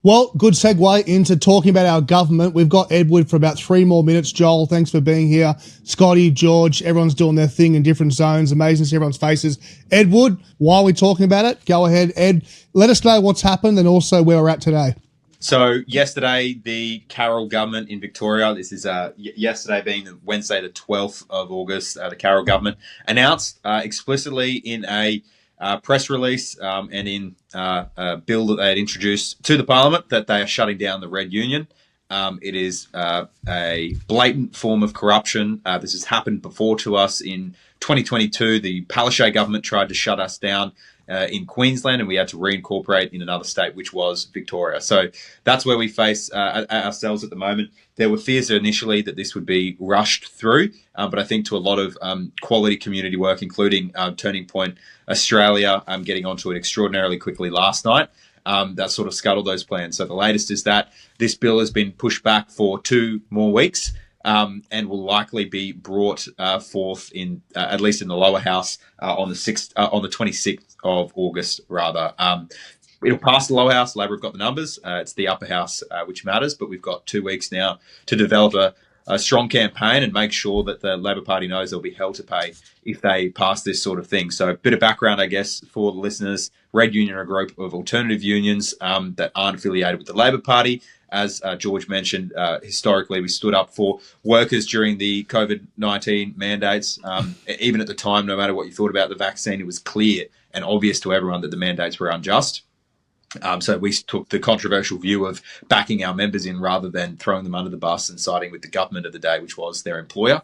Well, good segue into talking about our government. We've got Edward for about 3 more minutes. Joel, thanks for being here. Scotty, George, everyone's doing their thing in different zones. Amazing to see everyone's faces. Edward, while we're talking about it, go ahead, Ed. Let us know what's happened and also where we're at today. So yesterday, the Carroll government in Victoria, this is yesterday being Wednesday the 12th of August, the Carroll government announced explicitly in a press release and in a bill that they had introduced to the Parliament that they are shutting down the Red Union. It is a blatant form of corruption. This has happened before to us in 2022. The Palaszczuk government tried to shut us down in Queensland, and we had to reincorporate in another state, which was Victoria. So that's where we face ourselves at the moment. There were fears initially that this would be rushed through, but I think to a lot of quality community work, including Turning Point Australia, getting onto it extraordinarily quickly last night, that sort of scuttled those plans. So the latest is that this bill has been pushed back for 2 more weeks. And will likely be brought forth in at least in the lower house on the 26th of August. Rather, it'll pass the lower house. Labor have got the numbers. It's the upper house which matters. But we've got 2 weeks now to develop a strong campaign and make sure that the Labor Party knows they'll be held to pay if they pass this sort of thing. So a bit of background, I guess, for the listeners. Red Union are a group of alternative unions that aren't affiliated with the Labor Party. As George mentioned, historically, we stood up for workers during the COVID-19 mandates. Even at the time, no matter what you thought about the vaccine, it was clear and obvious to everyone that the mandates were unjust. So we took the controversial view of backing our members in rather than throwing them under the bus and siding with the government of the day, which was their employer.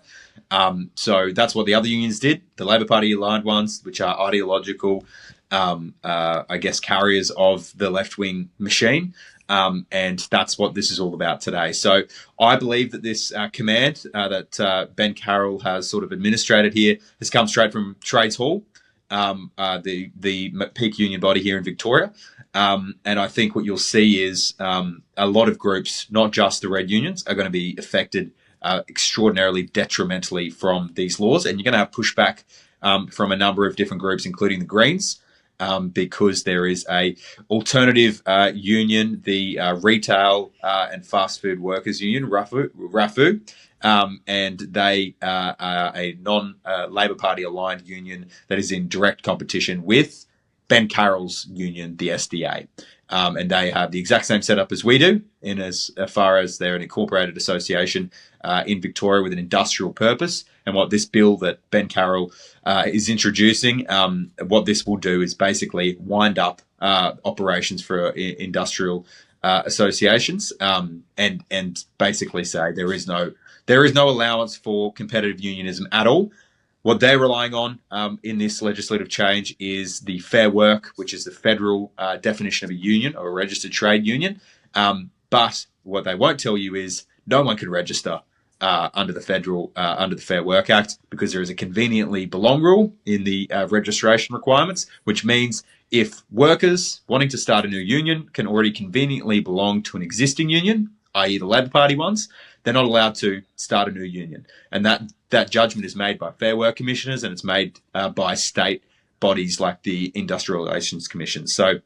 So that's what the other unions did. The Labor Party aligned ones, which are ideological, I guess, carriers of the left-wing machine. And that's what this is all about today. So I believe that this command that Ben Carroll has sort of administrated here has come straight from Trades Hall, the peak union body here in Victoria. And I think what you'll see is a lot of groups, not just the Red Unions, are going to be affected extraordinarily detrimentally from these laws. And you're going to have pushback from a number of different groups, including the Greens. Because there is a alternative union, the Retail and Fast Food Workers Union, RAFU, and they are a non-Labor Party aligned union that is in direct competition with Ben Carroll's union, the SDA. And they have the exact same setup as we do, in as far as they're an incorporated association in Victoria with an industrial purpose. And what this bill that Ben Carroll is introducing, what this will do is basically wind up operations for industrial associations, and basically say there is no allowance for competitive unionism at all. What they're relying on in this legislative change is the Fair Work, which is the federal definition of a union or a registered trade union. But what they won't tell you is no one can register under the Fair Work Act, because there is a conveniently belong rule in the registration requirements, which means if workers wanting to start a new union can already conveniently belong to an existing union, i.e. the Labor Party ones, they're not allowed to start a new union. And that judgment is made by Fair Work Commissioners, and it's made by state bodies like the Industrial Relations Commission. So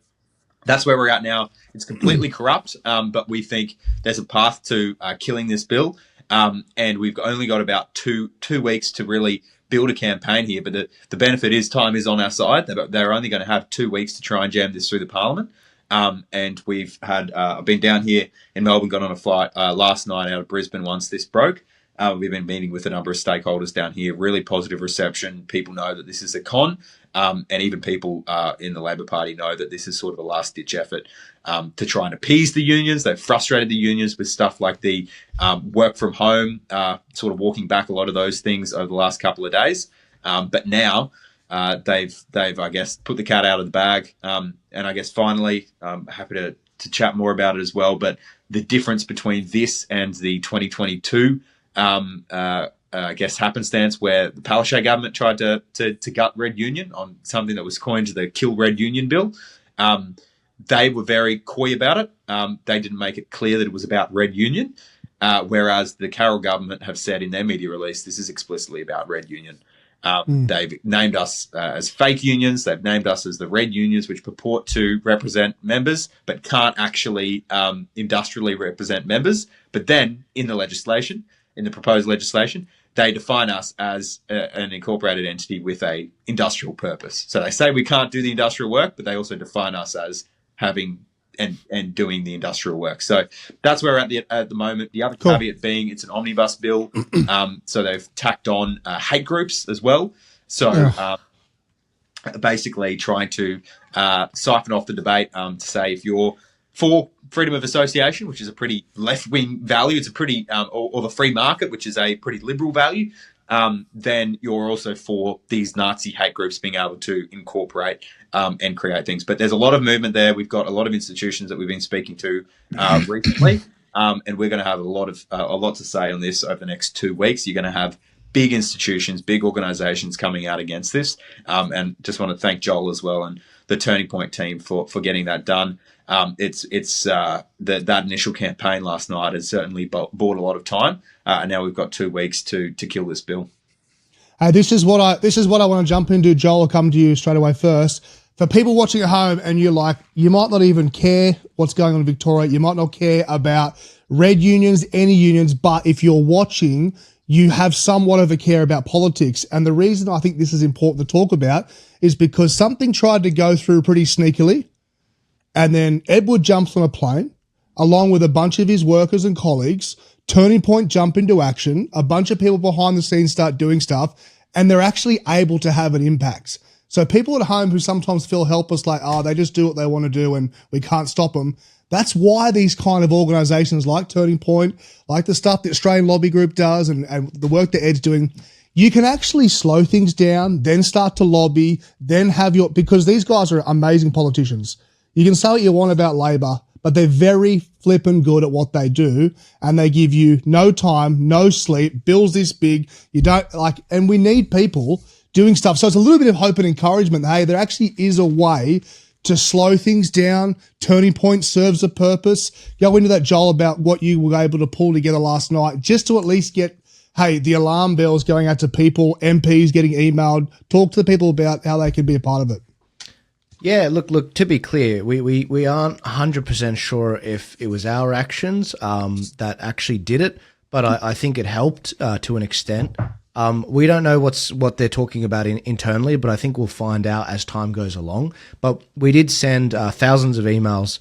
that's where we're at now. It's completely corrupt, but we think there's a path to killing this bill. And we've only got about two weeks to really build a campaign here. But the benefit is time is on our side. They're only going to have 2 weeks to try and jam this through the Parliament. And we've had, I've been down here in Melbourne, got on a flight last night out of Brisbane once this broke. We've been meeting with a number of stakeholders down here, really positive reception. People know that this is a con, and even people in the Labor Party know that this is sort of a last-ditch effort to try and appease the unions. They've frustrated the unions with stuff like the work from home, sort of walking back a lot of those things over the last couple of days. But now they've I guess put the cat out of the bag, and I guess finally, I'm happy to chat more about it as well. But the difference between this and the 2022 I guess happenstance where the Palaszczuk government tried to gut Red Union on something that was coined the Kill Red Union bill. They were very coy about it. They didn't make it clear that it was about Red Union, whereas the Carroll government have said in their media release this is explicitly about Red Union. They've named us as fake unions. They've named us as the red unions, which purport to represent members, but can't actually industrially represent members. But then in the legislation, in the proposed legislation, they define us as an incorporated entity with a industrial purpose. So they say we can't do the industrial work, but they also define us as having and doing the industrial work. So that's where we're at the moment. The other caveat being it's an omnibus bill. So they've tacked on hate groups as well. So basically trying to siphon off the debate to say if you're for freedom of association, which is a pretty left-wing value, it's a pretty, or the free market, which is a pretty liberal value, then you're also for these Nazi hate groups being able to incorporate and create things. But there's a lot of movement there. We've got a lot of institutions that we've been speaking to recently, and we're going to have a lot to say on this over the next 2 weeks. You're going to have big institutions, big organisations coming out against this, and just want to thank Joel as well and the Turning Point team for getting that done. That initial campaign last night has certainly bought a lot of time, and now we've got 2 weeks to kill this bill. This is what I want to jump into. Joel, I'll come to you straight away first. For people watching at home, and you might not even care what's going on in Victoria. You might not care about red unions, any unions, but if you're watching, you have somewhat of a care about politics. And the reason I think this is important to talk about is because something tried to go through pretty sneakily. And then Edward jumps on a plane, along with a bunch of his workers and colleagues. Turning Point jump into action. A bunch of people behind the scenes start doing stuff, and they're actually able to have an impact. So people at home who sometimes feel helpless, like, they just do what they want to do and we can't stop them. That's why these kind of organisations like Turning Point, like the stuff that Australian Lobby Group does and the work that Ed's doing, you can actually slow things down, then start to lobby, then because these guys are amazing politicians. You can say what you want about Labor, but they're very flippin' good at what they do, and they give you no time, no sleep, bills this big. You don't and we need people doing stuff. So it's a little bit of hope and encouragement. Hey, there actually is a way to slow things down. Turning Point serves a purpose. Go into that, Joel, about what you were able to pull together last night, just to at least get, the alarm bells going out to people, MPs getting emailed. Talk to the people about how they can be a part of it. Yeah, look. To be clear, we aren't 100% sure if it was our actions that actually did it, but I think it helped to an extent. We don't know what they're talking about internally, but I think we'll find out as time goes along. But we did send thousands of emails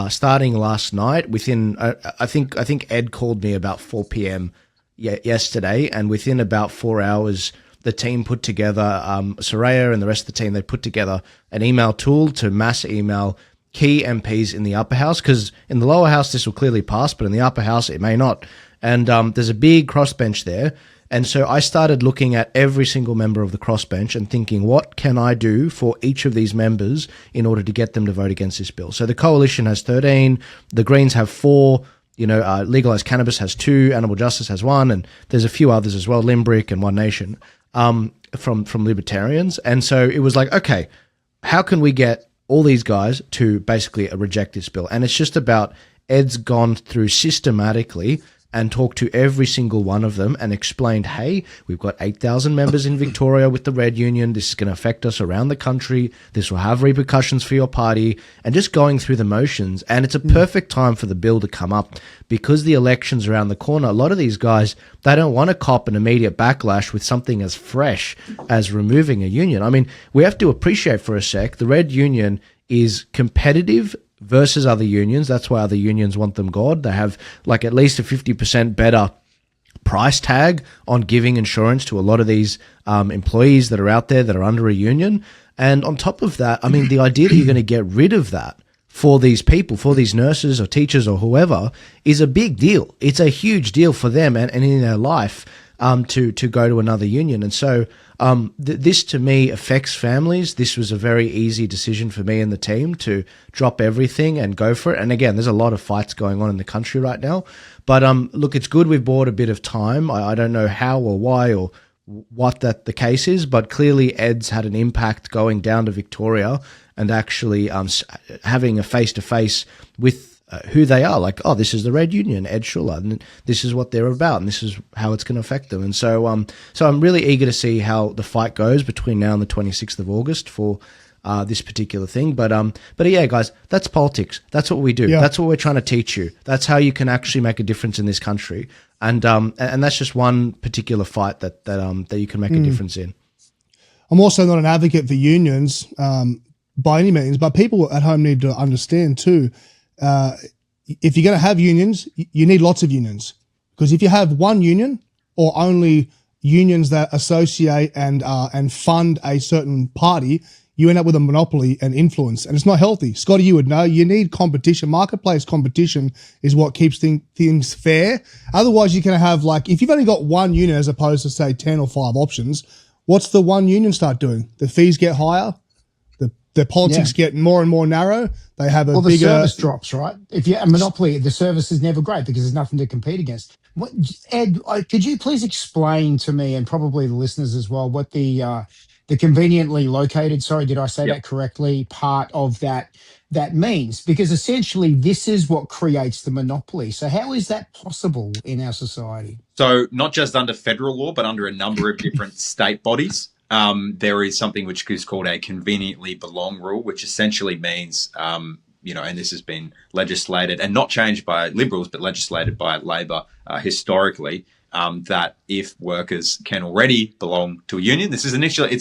starting last night. Within, I think Ed called me about 4 p.m. yesterday, and within about 4 hours, the team put together, Soraya and the rest of the team, they put together an email tool to mass email key MPs in the upper house, because in the lower house this will clearly pass, but in the upper house it may not. And there's a big crossbench there. And so I started looking at every single member of the crossbench and thinking, what can I do for each of these members in order to get them to vote against this bill? So the Coalition has 13, the Greens have 4, Legalised Cannabis has 2, Animal Justice has 1, and there's a few others as well, Limbrick and One Nation. From Libertarians. And so it was like, okay, how can we get all these guys to basically reject this bill? And it's just about Ed's gone through systematically and talked to every single one of them and explained, hey, we've got 8,000 members in Victoria with the Red Union. This is going to affect us around the country. This will have repercussions for your party, and just going through the motions. And it's a perfect time for the bill to come up because the election's around the corner. A lot of these guys, they don't want to cop an immediate backlash with something as fresh as removing a union. I mean, we have to appreciate for a sec, the Red Union is competitive versus other unions. That's why other unions want them gone. They have at least a 50% better price tag on giving insurance to a lot of these employees that are out there that are under a union. And on top of that, I mean, the idea that you're going to get rid of that for these people, for these nurses or teachers or whoever, is a big deal. It's a huge deal for them and in their life to go to another union. And so this to me affects families. This was a very easy decision for me and the team to drop everything and go for it. And again, there's a lot of fights going on in the country right now. But look, it's good we've bought a bit of time. I don't know how or why or what that the case is, but clearly Ed's had an impact going down to Victoria and actually having a face-to-face with who they are. Like, oh, this is the Red Union, Ed Schuller, and this is what they're about, and this is how it's going to affect them. And so, so I'm really eager to see how the fight goes between now and the 26th of August for this particular thing. But yeah, guys, that's politics. That's what we do. Yeah. That's what we're trying to teach you. That's how you can actually make a difference in this country. And that's just one particular fight that you can make a difference in. I'm also not an advocate for unions by any means, but people at home need to understand too. If you're going to have unions, you need lots of unions, because if you have one union or only unions that associate and fund a certain party, you end up with a monopoly and influence, and it's not healthy. Scotty, you would know, you need competition. Marketplace competition is what keeps things fair. Otherwise, you're going to have, like, if you've only got one union as opposed to, say, 10 or 5 options, what's the one union start doing? The fees get higher. The politics get more and more narrow. They have a bigger... the service drops, right? If you're a monopoly, the service is never great because there's nothing to compete against. Ed, could you please explain to me, and probably the listeners as well, what the conveniently located, sorry, did I say that correctly, part of that means? Because essentially this is what creates the monopoly. So how is that possible in our society? So not just under federal law, but under a number of different state bodies. There is something which is called a conveniently belong rule, which essentially means, and this has been legislated and not changed by Liberals, but legislated by Labor historically, that if workers can already belong to a union, it's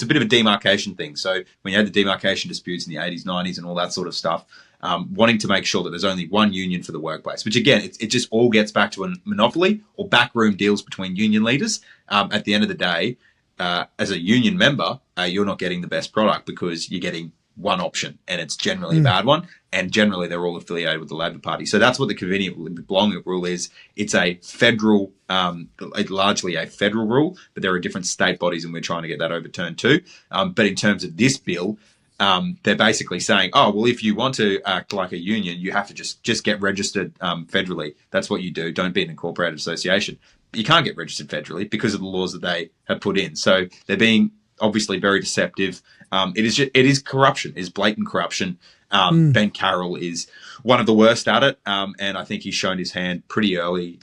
a bit of a demarcation thing. So when you had the demarcation disputes in the 80s, 90s and all that sort of stuff, wanting to make sure that there's only one union for the workplace, which again, it just all gets back to a monopoly or backroom deals between union leaders. At the end of the day, as a union member, you're not getting the best product because you're getting one option, and it's generally a bad one, and generally they're all affiliated with the Labor Party. So that's what the convenient belonging rule is. It's a federal, largely a federal rule, but there are different state bodies, and we're trying to get that overturned too. But in terms of this bill, they're basically saying, oh, well, if you want to act like a union, you have to just get registered federally. That's what you do. Don't be an incorporated association. You can't get registered federally because of the laws that they have put in. So they're being obviously very deceptive. It is corruption. It is blatant corruption. Ben Carroll is one of the worst at it, and I think he's shown his hand pretty early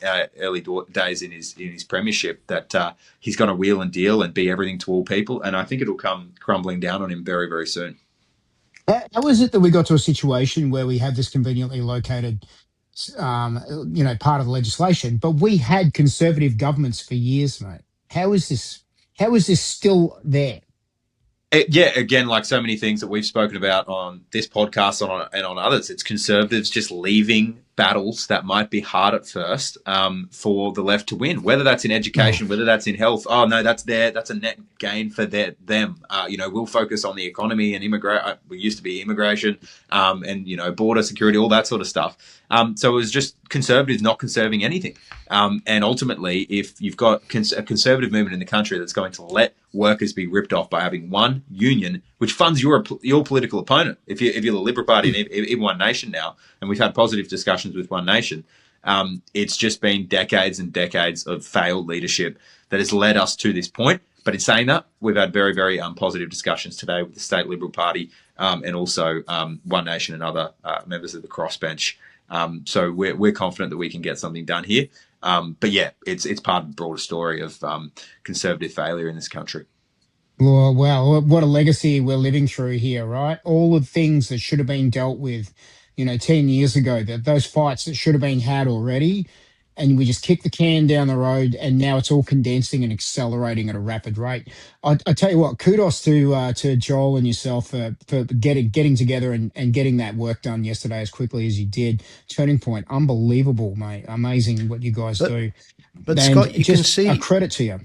days in his premiership that he's going to wheel and deal and be everything to all people, and I think it'll come crumbling down on him very, very soon. How is it that we got to a situation where we have this conveniently located, part of the legislation, but we had conservative governments for years, mate? How is this still there? Again, like so many things that we've spoken about on this podcast and on others, it's conservatives just leaving battles that might be hard at first for the left to win, whether that's in education, whether that's in health. Oh, no, that's a net gain for them. We'll focus on the economy and we used to be immigration and, border security, all that sort of stuff. So it was just conservatives not conserving anything. And ultimately, if you've got a conservative movement in the country that's going to let workers be ripped off by having one union, which funds your political opponent, if you're the Liberal Party and even One Nation now, and we've had positive discussions with One Nation, it's just been decades and decades of failed leadership that has led us to this point. But in saying that, we've had very, very positive discussions today with the State Liberal Party and also One Nation and other members of the crossbench. So we're confident that we can get something done here. But yeah, it's part of the broader story of conservative failure in this country. Well, wow, what a legacy we're living through here, right? All the things that should have been dealt with, 10 years ago, those fights that should have been had already, and we just kick the can down the road, and now it's all condensing and accelerating at a rapid rate. I tell you what, kudos to Joel and yourself for getting together and getting that work done yesterday as quickly as you did. Turning Point, unbelievable, mate. Amazing what you guys do. But Scott, you can see a credit to you.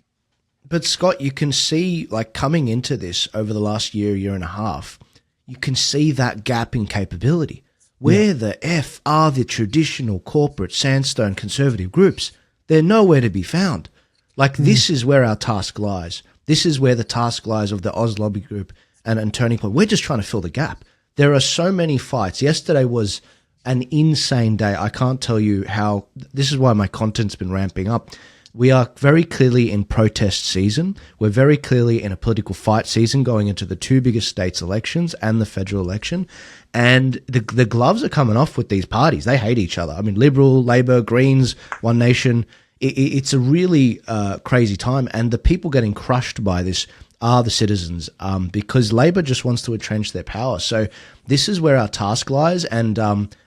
But Scott, you can see, like, coming into this over the last year and a half, you can see that gap in capability. Where the F are the traditional corporate sandstone conservative groups? They're nowhere to be found. Like, this is where our task lies. This is where the task lies of the Oz Lobby Group and Turning Point. We're just trying to fill the gap. There are so many fights. Yesterday was an insane day. I can't tell you how – this is why my content's been ramping up. we are very clearly in protest season. We're very clearly in a political fight season going into the two biggest states elections and the federal election. And the gloves are coming off with these parties. They hate each other. I mean, Liberal, Labor, Greens, One Nation. It's a really crazy time. And the people getting crushed by this are the citizens, because Labor just wants to entrench their power. So this is where our task lies. And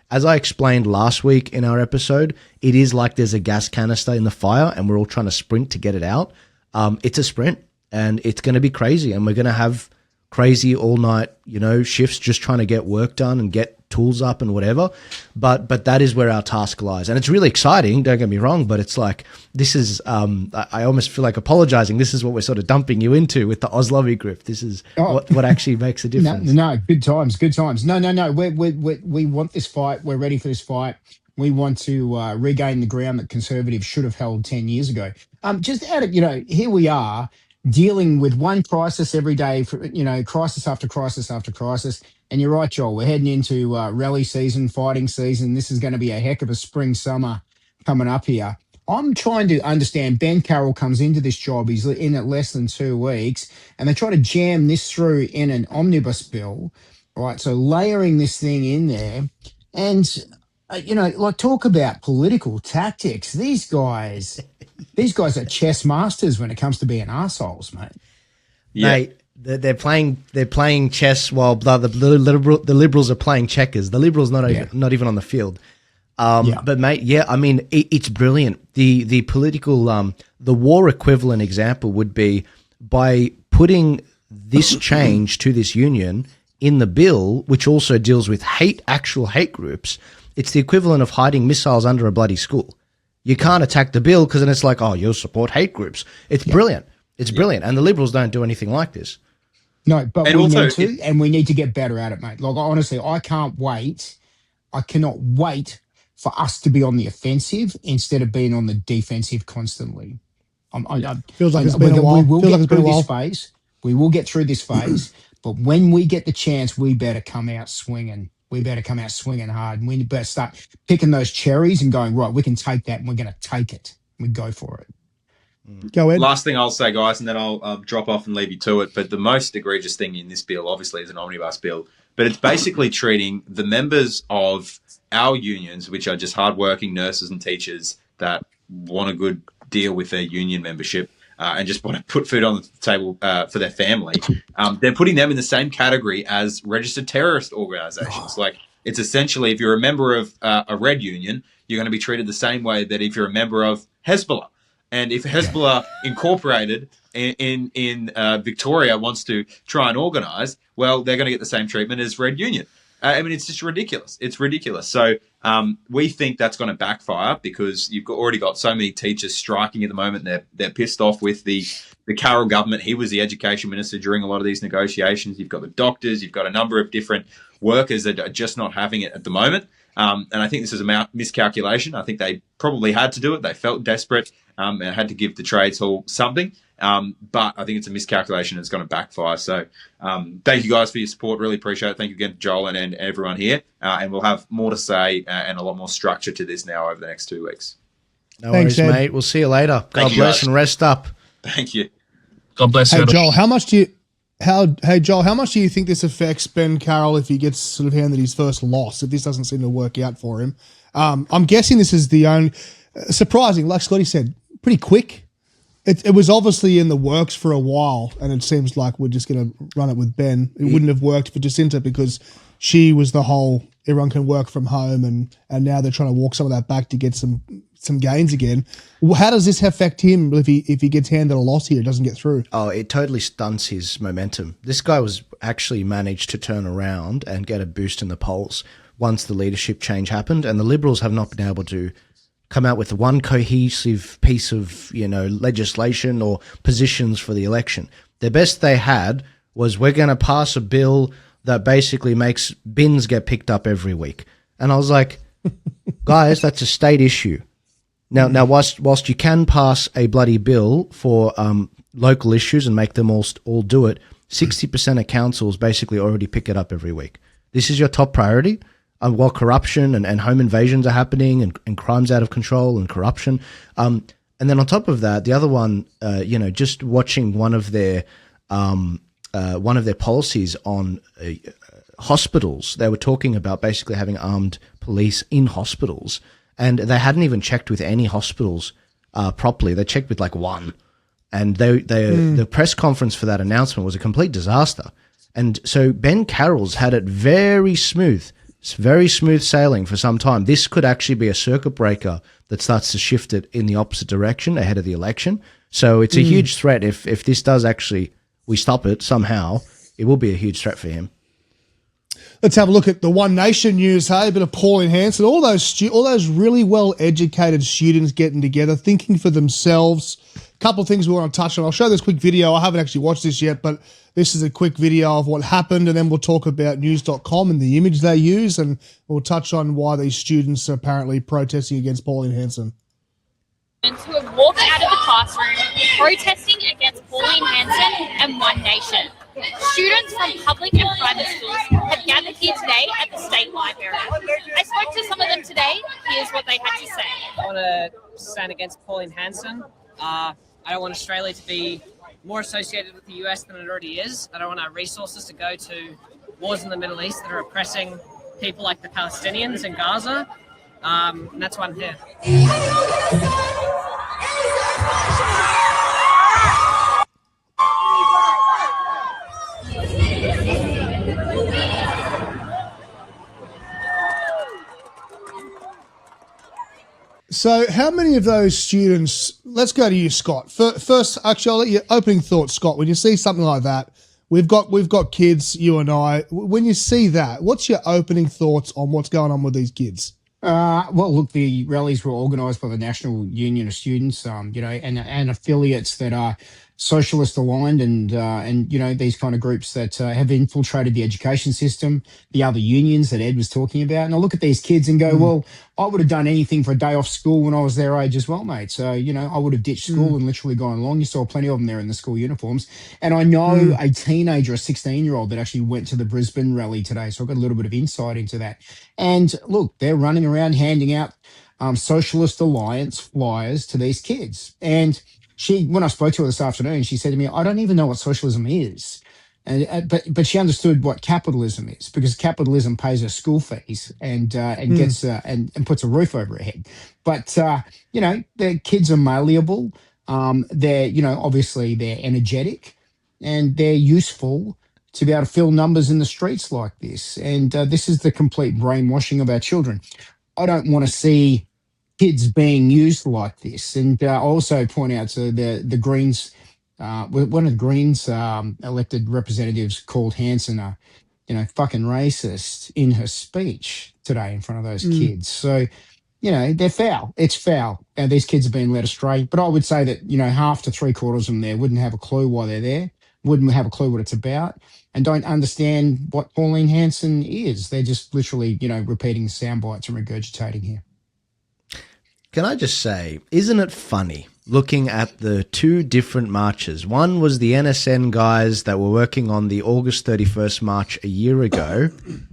as I explained last week in our episode, it is like there's a gas canister in the fire and we're all trying to sprint to get it out. It's a sprint and it's going to be crazy, and we're going to have crazy all night, shifts just trying to get work done and get tools up and whatever. But that is where our task lies. And it's really exciting, don't get me wrong, but it's like, this is, I almost feel like apologizing. This is what we're sort of dumping you into with the Auslobby grip. This is what actually makes a difference. No, good times. No. We want this fight. We're ready for this fight. We want to regain the ground that Conservatives should have held 10 years ago. Just out of, here we are dealing with one crisis every day, crisis after crisis after crisis. And you're right, Joel, we're heading into rally season, fighting season. This is going to be a heck of a spring, summer coming up here. I'm trying to understand. Ben Carroll comes into this job. He's in it less than 2 weeks, and they try to jam this through in an omnibus bill, right? So layering this thing in there, and talk about political tactics. These guys are chess masters when it comes to being arseholes, mate. Yeah. Mate, they're playing chess while the Liberals are playing checkers. The Liberals not even on the field. But mate, I mean, it's brilliant. The political, the war equivalent example would be by putting this change to this union in the bill, which also deals with actual hate groups. It's the equivalent of hiding missiles under a bloody school. You can't attack the bill because then it's like, oh, you'll support hate groups. It's brilliant. It's brilliant. And the Liberals don't do anything like this. No, but we need to, and we need to get better at it, mate. Like, honestly, I can't wait. I cannot wait for us to be on the offensive instead of being on the defensive constantly. Feels like it's been a while. We will get through this phase. We will get through this phase, but when we get the chance, we better come out swinging. We better come out swinging hard. And we better start picking those cherries and going, right, we can take that and we're going to take it. We go for it. Go ahead. Last thing I'll say, guys, and then I'll drop off and leave you to it. But the most egregious thing in this bill, obviously, is an omnibus bill. But it's basically treating the members of our unions, which are just hardworking nurses and teachers that want a good deal with their union membership and just want to put food on the table for their family. They're putting them in the same category as registered terrorist organizations. Like, it's essentially, if you're a member of a red union, you're going to be treated the same way that if you're a member of Hezbollah. And if Hezbollah Incorporated in Victoria wants to try and organise, well, they're going to get the same treatment as Red Union. I mean, it's just ridiculous. It's ridiculous. So we think that's going to backfire because you've already got so many teachers striking at the moment. They're pissed off with the Carroll government. He was the education minister during a lot of these negotiations. You've got the doctors. You've got a number of different workers that are just not having it at the moment. And I think this is a miscalculation. I think they probably had to do it. They felt desperate and had to give the trades hall something. But I think it's a miscalculation. It's going to backfire. So thank you guys for your support. Really appreciate it. Thank you again to Joel and everyone here. And we'll have more to say and a lot more structure to this now over the next 2 weeks. No worries, mate. We'll see you later. God bless and rest up. Thank you. God bless you. Hey, Joel, how much do you think this affects Ben Carroll if he gets sort of handed his first loss, if this doesn't seem to work out for him? I'm guessing this is the only surprising, like Scotty said, pretty quick. It was obviously in the works for a while, and it seems like we're just going to run it with Ben. It wouldn't have worked for Jacinta because she was the whole everyone can work from home, and now they're trying to walk some of that back to get some gains again. How does this affect him if he gets handed a loss here, doesn't get through? Oh, it totally stunts his momentum. This guy was actually managed to turn around and get a boost in the polls once the leadership change happened, and the Liberals have not been able to come out with one cohesive piece of, legislation or positions for the election. The best they had was, we're going to pass a bill that basically makes bins get picked up every week. And I was like, guys, that's a state issue. Now, whilst you can pass a bloody bill for local issues and make them all do it, 60% of councils basically already pick it up every week. This is your top priority. While corruption and home invasions are happening and crime's out of control and corruption, And then on top of that, the other one, just watching one of their policies on hospitals, they were talking about basically having armed police in hospitals, and they hadn't even checked with any hospitals properly. They checked with like one, and the press conference for that announcement was a complete disaster. And so Ben Carroll's had it very smooth sailing for some time. This could actually be a circuit breaker that starts to shift it in the opposite direction ahead of the election. So it's a huge threat if this does actually, we stop it somehow, it will be a huge threat for him. Let's have a look at the One Nation news, hey? A bit of Pauline Hanson, all those really well-educated students getting together, thinking for themselves. A couple of things we want to touch on. I'll show this quick video. I haven't actually watched this yet, but this is a quick video of what happened, and then we'll talk about news.com and the image they use, and we'll touch on why these students are apparently protesting against Pauline Hanson. Who have walked out of the classroom protesting against Pauline Hanson and One Nation. Students from public and private schools have gathered here today at the State Library. I spoke to some of them today. Here's what they had to say. I want to stand against Pauline Hanson. I don't want Australia to be more associated with the US than it already is. I don't want our resources to go to wars in the Middle East that are oppressing people like the Palestinians in Gaza. And that's why I'm here. So how many of those students, let's go to you, Scott. First, actually, I'll let your opening thoughts, Scott. When you see something like that, we've got kids, you and I. When you see that, what's your opening thoughts on what's going on with these kids? Well, look, the rallies were organised by the National Union of Students, and affiliates that are socialist aligned, and these kind of groups that have infiltrated the education system, the other unions that Ed was talking about. And I look at these kids and go, well, I would have done anything for a day off school when I was their age as well, mate. So, I would have ditched school and literally gone along. You saw plenty of them there in the school uniforms. And I know a teenager, a 16-year-old that actually went to the Brisbane rally today. So I've got a little bit of insight into that. And look, they're running around handing out Socialist Alliance flyers to these kids. And when I spoke to her this afternoon, she said to me, I don't even know what socialism is. And but she understood what capitalism is, because capitalism pays her school fees and gets and puts a roof over her head. But the kids are malleable. They're obviously they're energetic, and they're useful to be able to fill numbers in the streets like this. And this is the complete brainwashing of our children. I don't want to see kids being used like this. And I also point out to the Greens, one of the Greens elected representatives called Hanson fucking racist in her speech today in front of those kids. So, they're foul. It's foul. These kids are being led astray. But I would say that, half to three quarters of them there wouldn't have a clue why they're there, wouldn't have a clue what it's about, and don't understand what Pauline Hanson is. They're just literally, repeating sound bites and regurgitating here. Can I just say, isn't it funny looking at the two different marches? One was the NSN guys that were working on the August 31st march a year ago,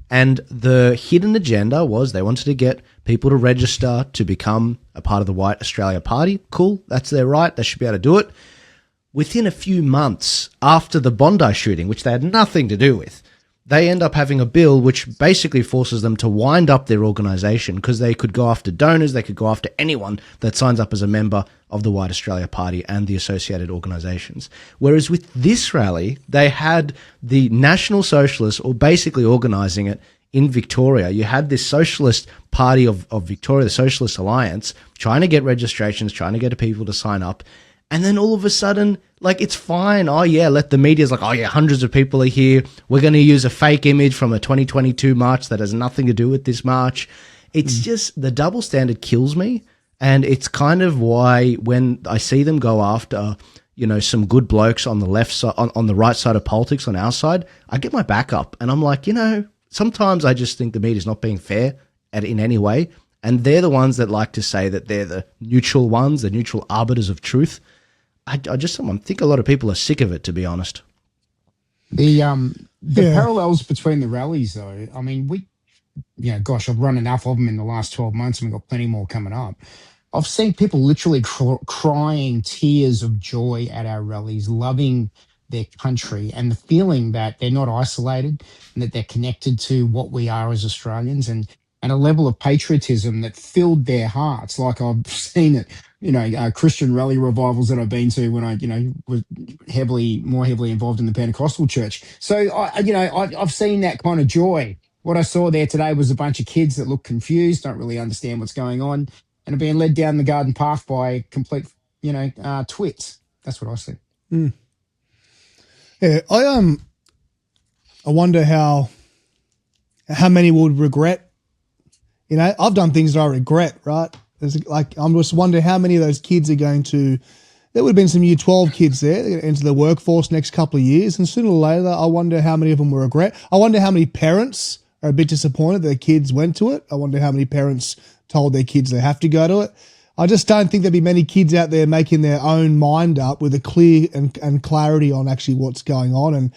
and the hidden agenda was they wanted to get people to register to become a part of the White Australia Party. Cool, that's their right, they should be able to do it. Within a few months after the Bondi shooting, which they had nothing to do with, they end up having a bill which basically forces them to wind up their organisation, because they could go after donors, they could go after anyone that signs up as a member of the White Australia Party and the associated organisations. Whereas with this rally, they had the National Socialists, or basically organising it in Victoria. You had this Socialist Party of Victoria, the Socialist Alliance, trying to get registrations, trying to get people to sign up. And then all of a sudden, it's fine. Oh, yeah, let the media's like, oh, yeah, hundreds of people are here. We're going to use a fake image from a 2022 march that has nothing to do with this march. It's just, the double standard kills me. And it's kind of why when I see them go after, some good blokes on the left side, on the right side of politics on our side, I get my back up. And I'm like, sometimes I just think the media's not being fair in any way. And they're the ones that like to say that they're the neutral ones, the neutral arbiters of truth. I think a lot of people are sick of it, to be honest. The parallels between the rallies, though, I mean, I've run enough of them in the last 12 months, and we've got plenty more coming up. I've seen people literally crying tears of joy at our rallies, loving their country and the feeling that they're not isolated and that they're connected to what we are as Australians, and a level of patriotism that filled their hearts. Like I've seen it, Christian rally revivals that I've been to when I, was more heavily involved in the Pentecostal church. So I've seen that kind of joy. What I saw there today was a bunch of kids that look confused, don't really understand what's going on, and are being led down the garden path by complete, twits. That's what I see. Mm. Yeah, I wonder how many would regret. I've done things that I regret, right? I'm just wondering how many of those kids are going to. There would have been some Year 12 kids there that enter the workforce next couple of years, and sooner or later, I wonder how many of them will regret. I wonder how many parents are a bit disappointed their kids went to it. I wonder how many parents told their kids they have to go to it. I just don't think there'd be many kids out there making their own mind up with a clear and clarity on actually what's going on. And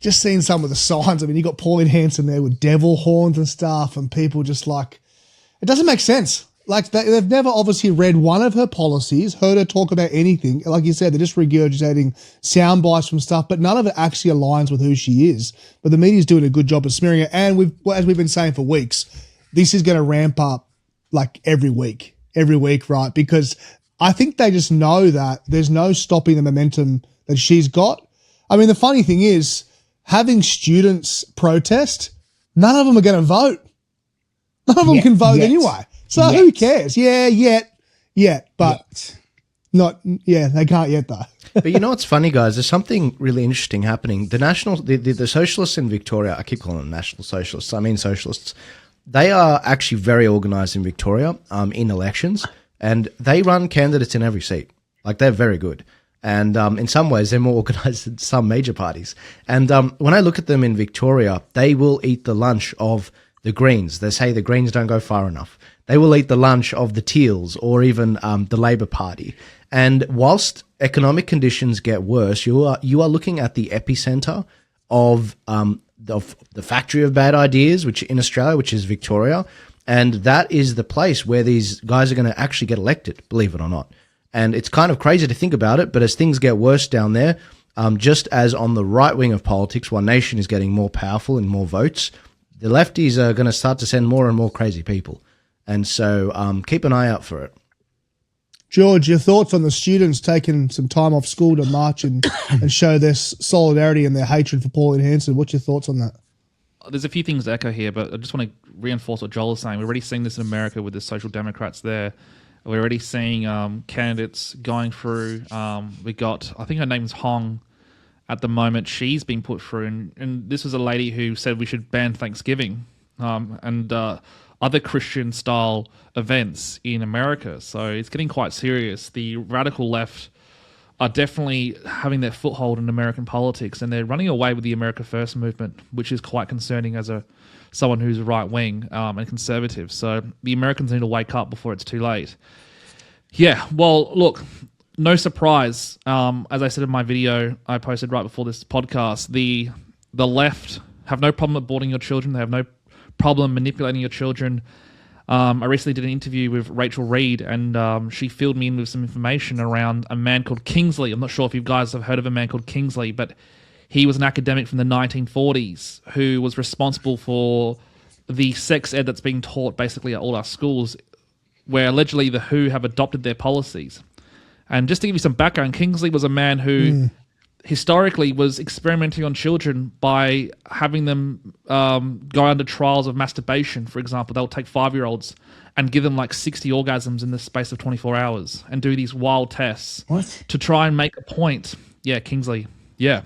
just seeing some of the signs. I mean, you got Pauline Hanson there with devil horns and stuff, and people just it doesn't make sense. Like they've never obviously read one of her policies, heard her talk about anything. Like you said, they're just regurgitating sound bites from stuff, but none of it actually aligns with who she is. But the media's doing a good job of smearing it. And as we've been saying for weeks, this is going to ramp up every week, right? Because I think they just know that there's no stopping the momentum that she's got. I mean, the funny thing is, having students protest, none of them are going to vote. None of them can vote anyway. So who cares? Yeah, but they can't yet though. But you know what's funny, guys? There's something really interesting happening. The socialists in Victoria, I keep calling them national socialists, I mean socialists, they are actually very organised in Victoria in elections, and they run candidates in every seat. They're very good. And in some ways, they're more organised than some major parties. And when I look at them in Victoria, they will eat the lunch of the Greens. They say the Greens don't go far enough. They will eat the lunch of the Teals or even the Labor Party. And whilst economic conditions get worse, you are looking at the epicenter of the factory of bad ideas, which in Australia, which is Victoria, and that is the place where these guys are going to actually get elected, believe it or not. And it's kind of crazy to think about it, but as things get worse down there, just as on the right wing of politics, One Nation is getting more powerful and more votes, the lefties are going to start to send more and more crazy people. And so keep an eye out for it. George, your thoughts on the students taking some time off school to march and show their solidarity and their hatred for Pauline Hanson? What's your thoughts on that? There's a few things to echo here, but I just want to reinforce what Joel is saying. We're already seeing this in America with the Social Democrats there. We're already seeing candidates going through. We got, I think her name's Hong at the moment. She's been put through. And this was a lady who said we should ban Thanksgiving and other Christian-style events in America. So it's getting quite serious. The radical left are definitely having their foothold in American politics, and they're running away with the America First movement, which is quite concerning as someone who's right-wing and conservative. So the Americans need to wake up before it's too late. Yeah, well, look, no surprise. As I said in my video I posted right before this podcast, the left have no problem aborting your children. They have no problem manipulating your children. I recently did an interview with Rachel Reed, and she filled me in with some information around a man called Kingsley. I'm not sure if you guys have heard of a man called Kingsley, but he was an academic from the 1940s who was responsible for the sex ed that's being taught basically at all our schools, where allegedly the WHO have adopted their policies. And just to give you some background, Kingsley was a man who historically was experimenting on children by having them go under trials of masturbation, for example. They'll take 5-year-olds and give them 60 orgasms in the space of 24 hours and do these wild tests to try and make a point. Yeah, Kingsley. Yeah.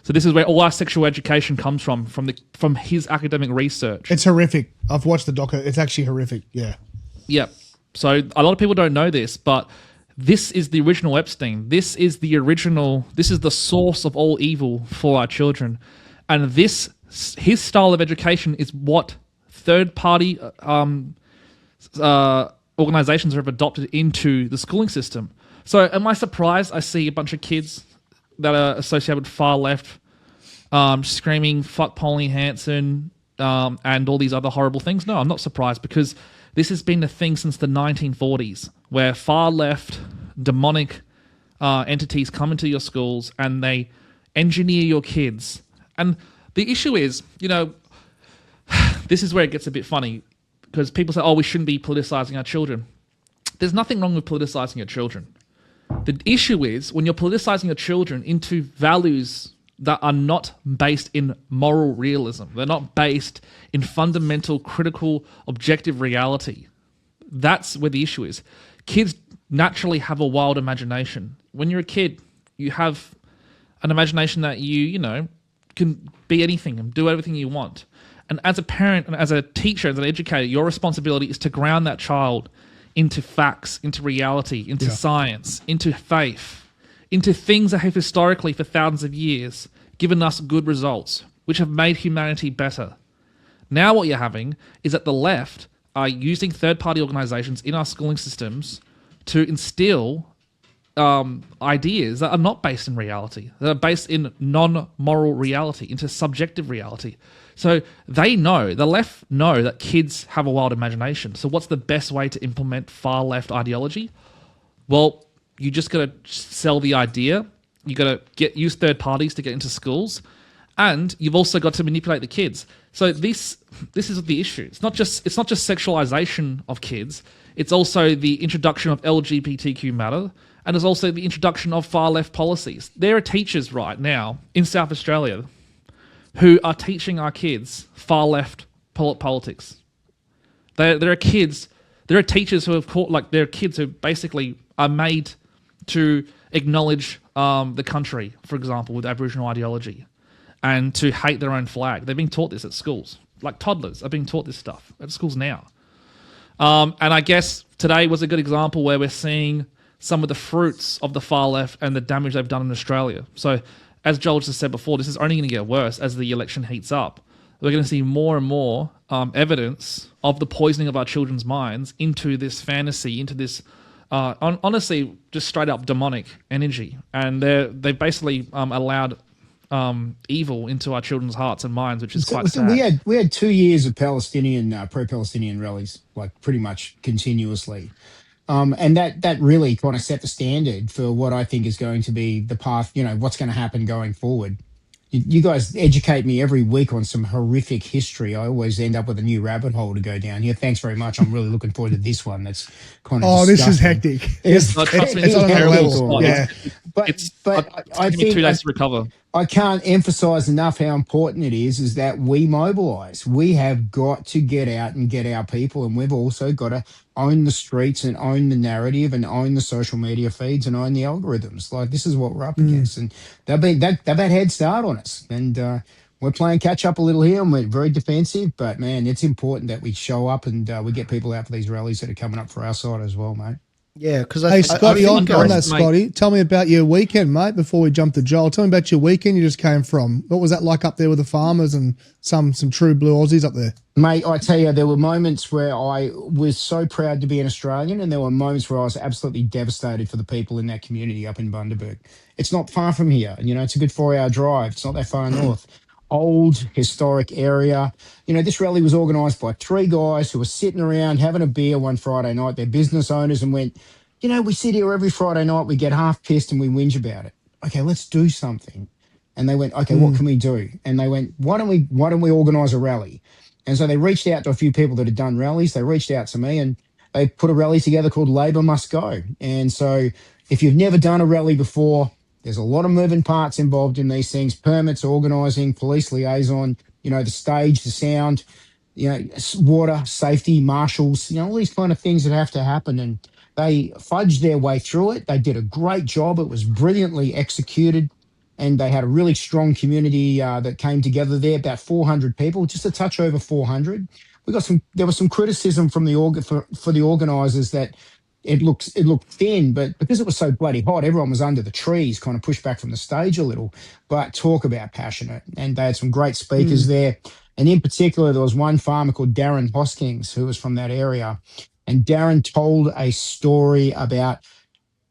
So this is where all our sexual education comes from his academic research. It's horrific. I've watched the doco. It's actually horrific. Yeah. Yeah. So a lot of people don't know this, but this is the original Epstein. This is the source of all evil for our children. And his style of education is what third-party organizations have adopted into the schooling system. So am I surprised I see a bunch of kids that are associated with far left screaming, fuck Pauline Hanson and all these other horrible things? No, I'm not surprised, because this has been a thing since the 1940s, where far left demonic entities come into your schools and they engineer your kids. And the issue is, this is where it gets a bit funny, because people say, oh, we shouldn't be politicizing our children. There's nothing wrong with politicizing your children. The issue is when you're politicizing your children into values that are not based in moral realism. They're not based in fundamental, critical, objective reality. That's where the issue is. Kids naturally have a wild imagination. When you're a kid, you have an imagination that you can be anything and do everything you want. And as a parent and as a teacher, as an educator, your responsibility is to ground that child into facts, into reality, into science, into faith, into things that have historically for thousands of years given us good results, which have made humanity better. Now what you're having is that the left are using third-party organizations in our schooling systems to instill ideas that are not based in reality, that are based in non-moral reality, into subjective reality. So the left know that kids have a wild imagination. So what's the best way to implement far left ideology? Well, you just got to sell the idea. You got to use third parties to get into schools, and you've also got to manipulate the kids. So this is the issue. It's not just sexualization of kids. It's also the introduction of LGBTQ matter, and it's also the introduction of far left policies. There are teachers right now in South Australia who are teaching our kids far left politics. There are teachers who have there are kids who basically are made to acknowledge the country, for example, with Aboriginal ideology, and to hate their own flag. They're being taught this at schools. Like toddlers are being taught this stuff at schools now. And I guess today was a good example where we're seeing some of the fruits of the far left and the damage they've done in Australia. So as Joel just said before, this is only going to get worse as the election heats up. We're going to see more and more evidence of the poisoning of our children's minds into this fantasy, into this, honestly, just straight up demonic energy. And they've basically allowed evil into our children's hearts and minds, which is quite sad. We had 2 years of Palestinian, pro-Palestinian rallies, like pretty much continuously. And that really kind of set the standard for what I think is going to be the path, what's going to happen going forward. You guys educate me every week on some horrific history. I always end up with a new rabbit hole to go down here. Thanks very much. I'm really looking forward to this one. That's kind of disgusting. This is hectic. It's on another level. Yeah. But I think 2 days to recover. I can't emphasize enough how important it is that we mobilize. We have got to get out and get our people, and we've also got to own the streets and own the narrative and own the social media feeds and own the algorithms. Like, this is what we're up against, and they've had head start on us, and we're playing catch up a little here, and we're very defensive. But man, it's important that we show up and we get people out for these rallies that are coming up for our side as well, mate. Yeah, because hey, Scotty, on that, Scotty, tell me about your weekend, mate, before we jump to Joel. Tell me about your weekend you just came from. What was that like up there with the farmers and some true blue Aussies up there? Mate, I tell you, there were moments where I was so proud to be an Australian, and there were moments where I was absolutely devastated for the people in that community up in Bundaberg. It's not far from here. It's a good 4-hour drive. It's not that far north. Old, historic area. This rally was organised by 3 guys who were sitting around having a beer one Friday night. They're business owners, and went, we sit here every Friday night, we get half pissed and we whinge about it. Okay, let's do something. And they went, okay, what can we do? And they went, why don't we organise a rally? And so they reached out to a few people that had done rallies. They reached out to me, and they put a rally together called Labor Must Go. And so if you've never done a rally before, there's a lot of moving parts involved in these things: permits, organising, police liaison, the stage, the sound, water, safety, marshals, all these kind of things that have to happen. And they fudged their way through it. They did a great job. It was brilliantly executed. And they had a really strong community that came together there, about 400 people, just a touch over 400. There was some criticism from for the organisers that it looked thin, but because it was so bloody hot, everyone was under the trees, kind of pushed back from the stage a little. But talk about passionate, and they had some great speakers there. And in particular, there was one farmer called Darren Hoskins who was from that area, and Darren told a story about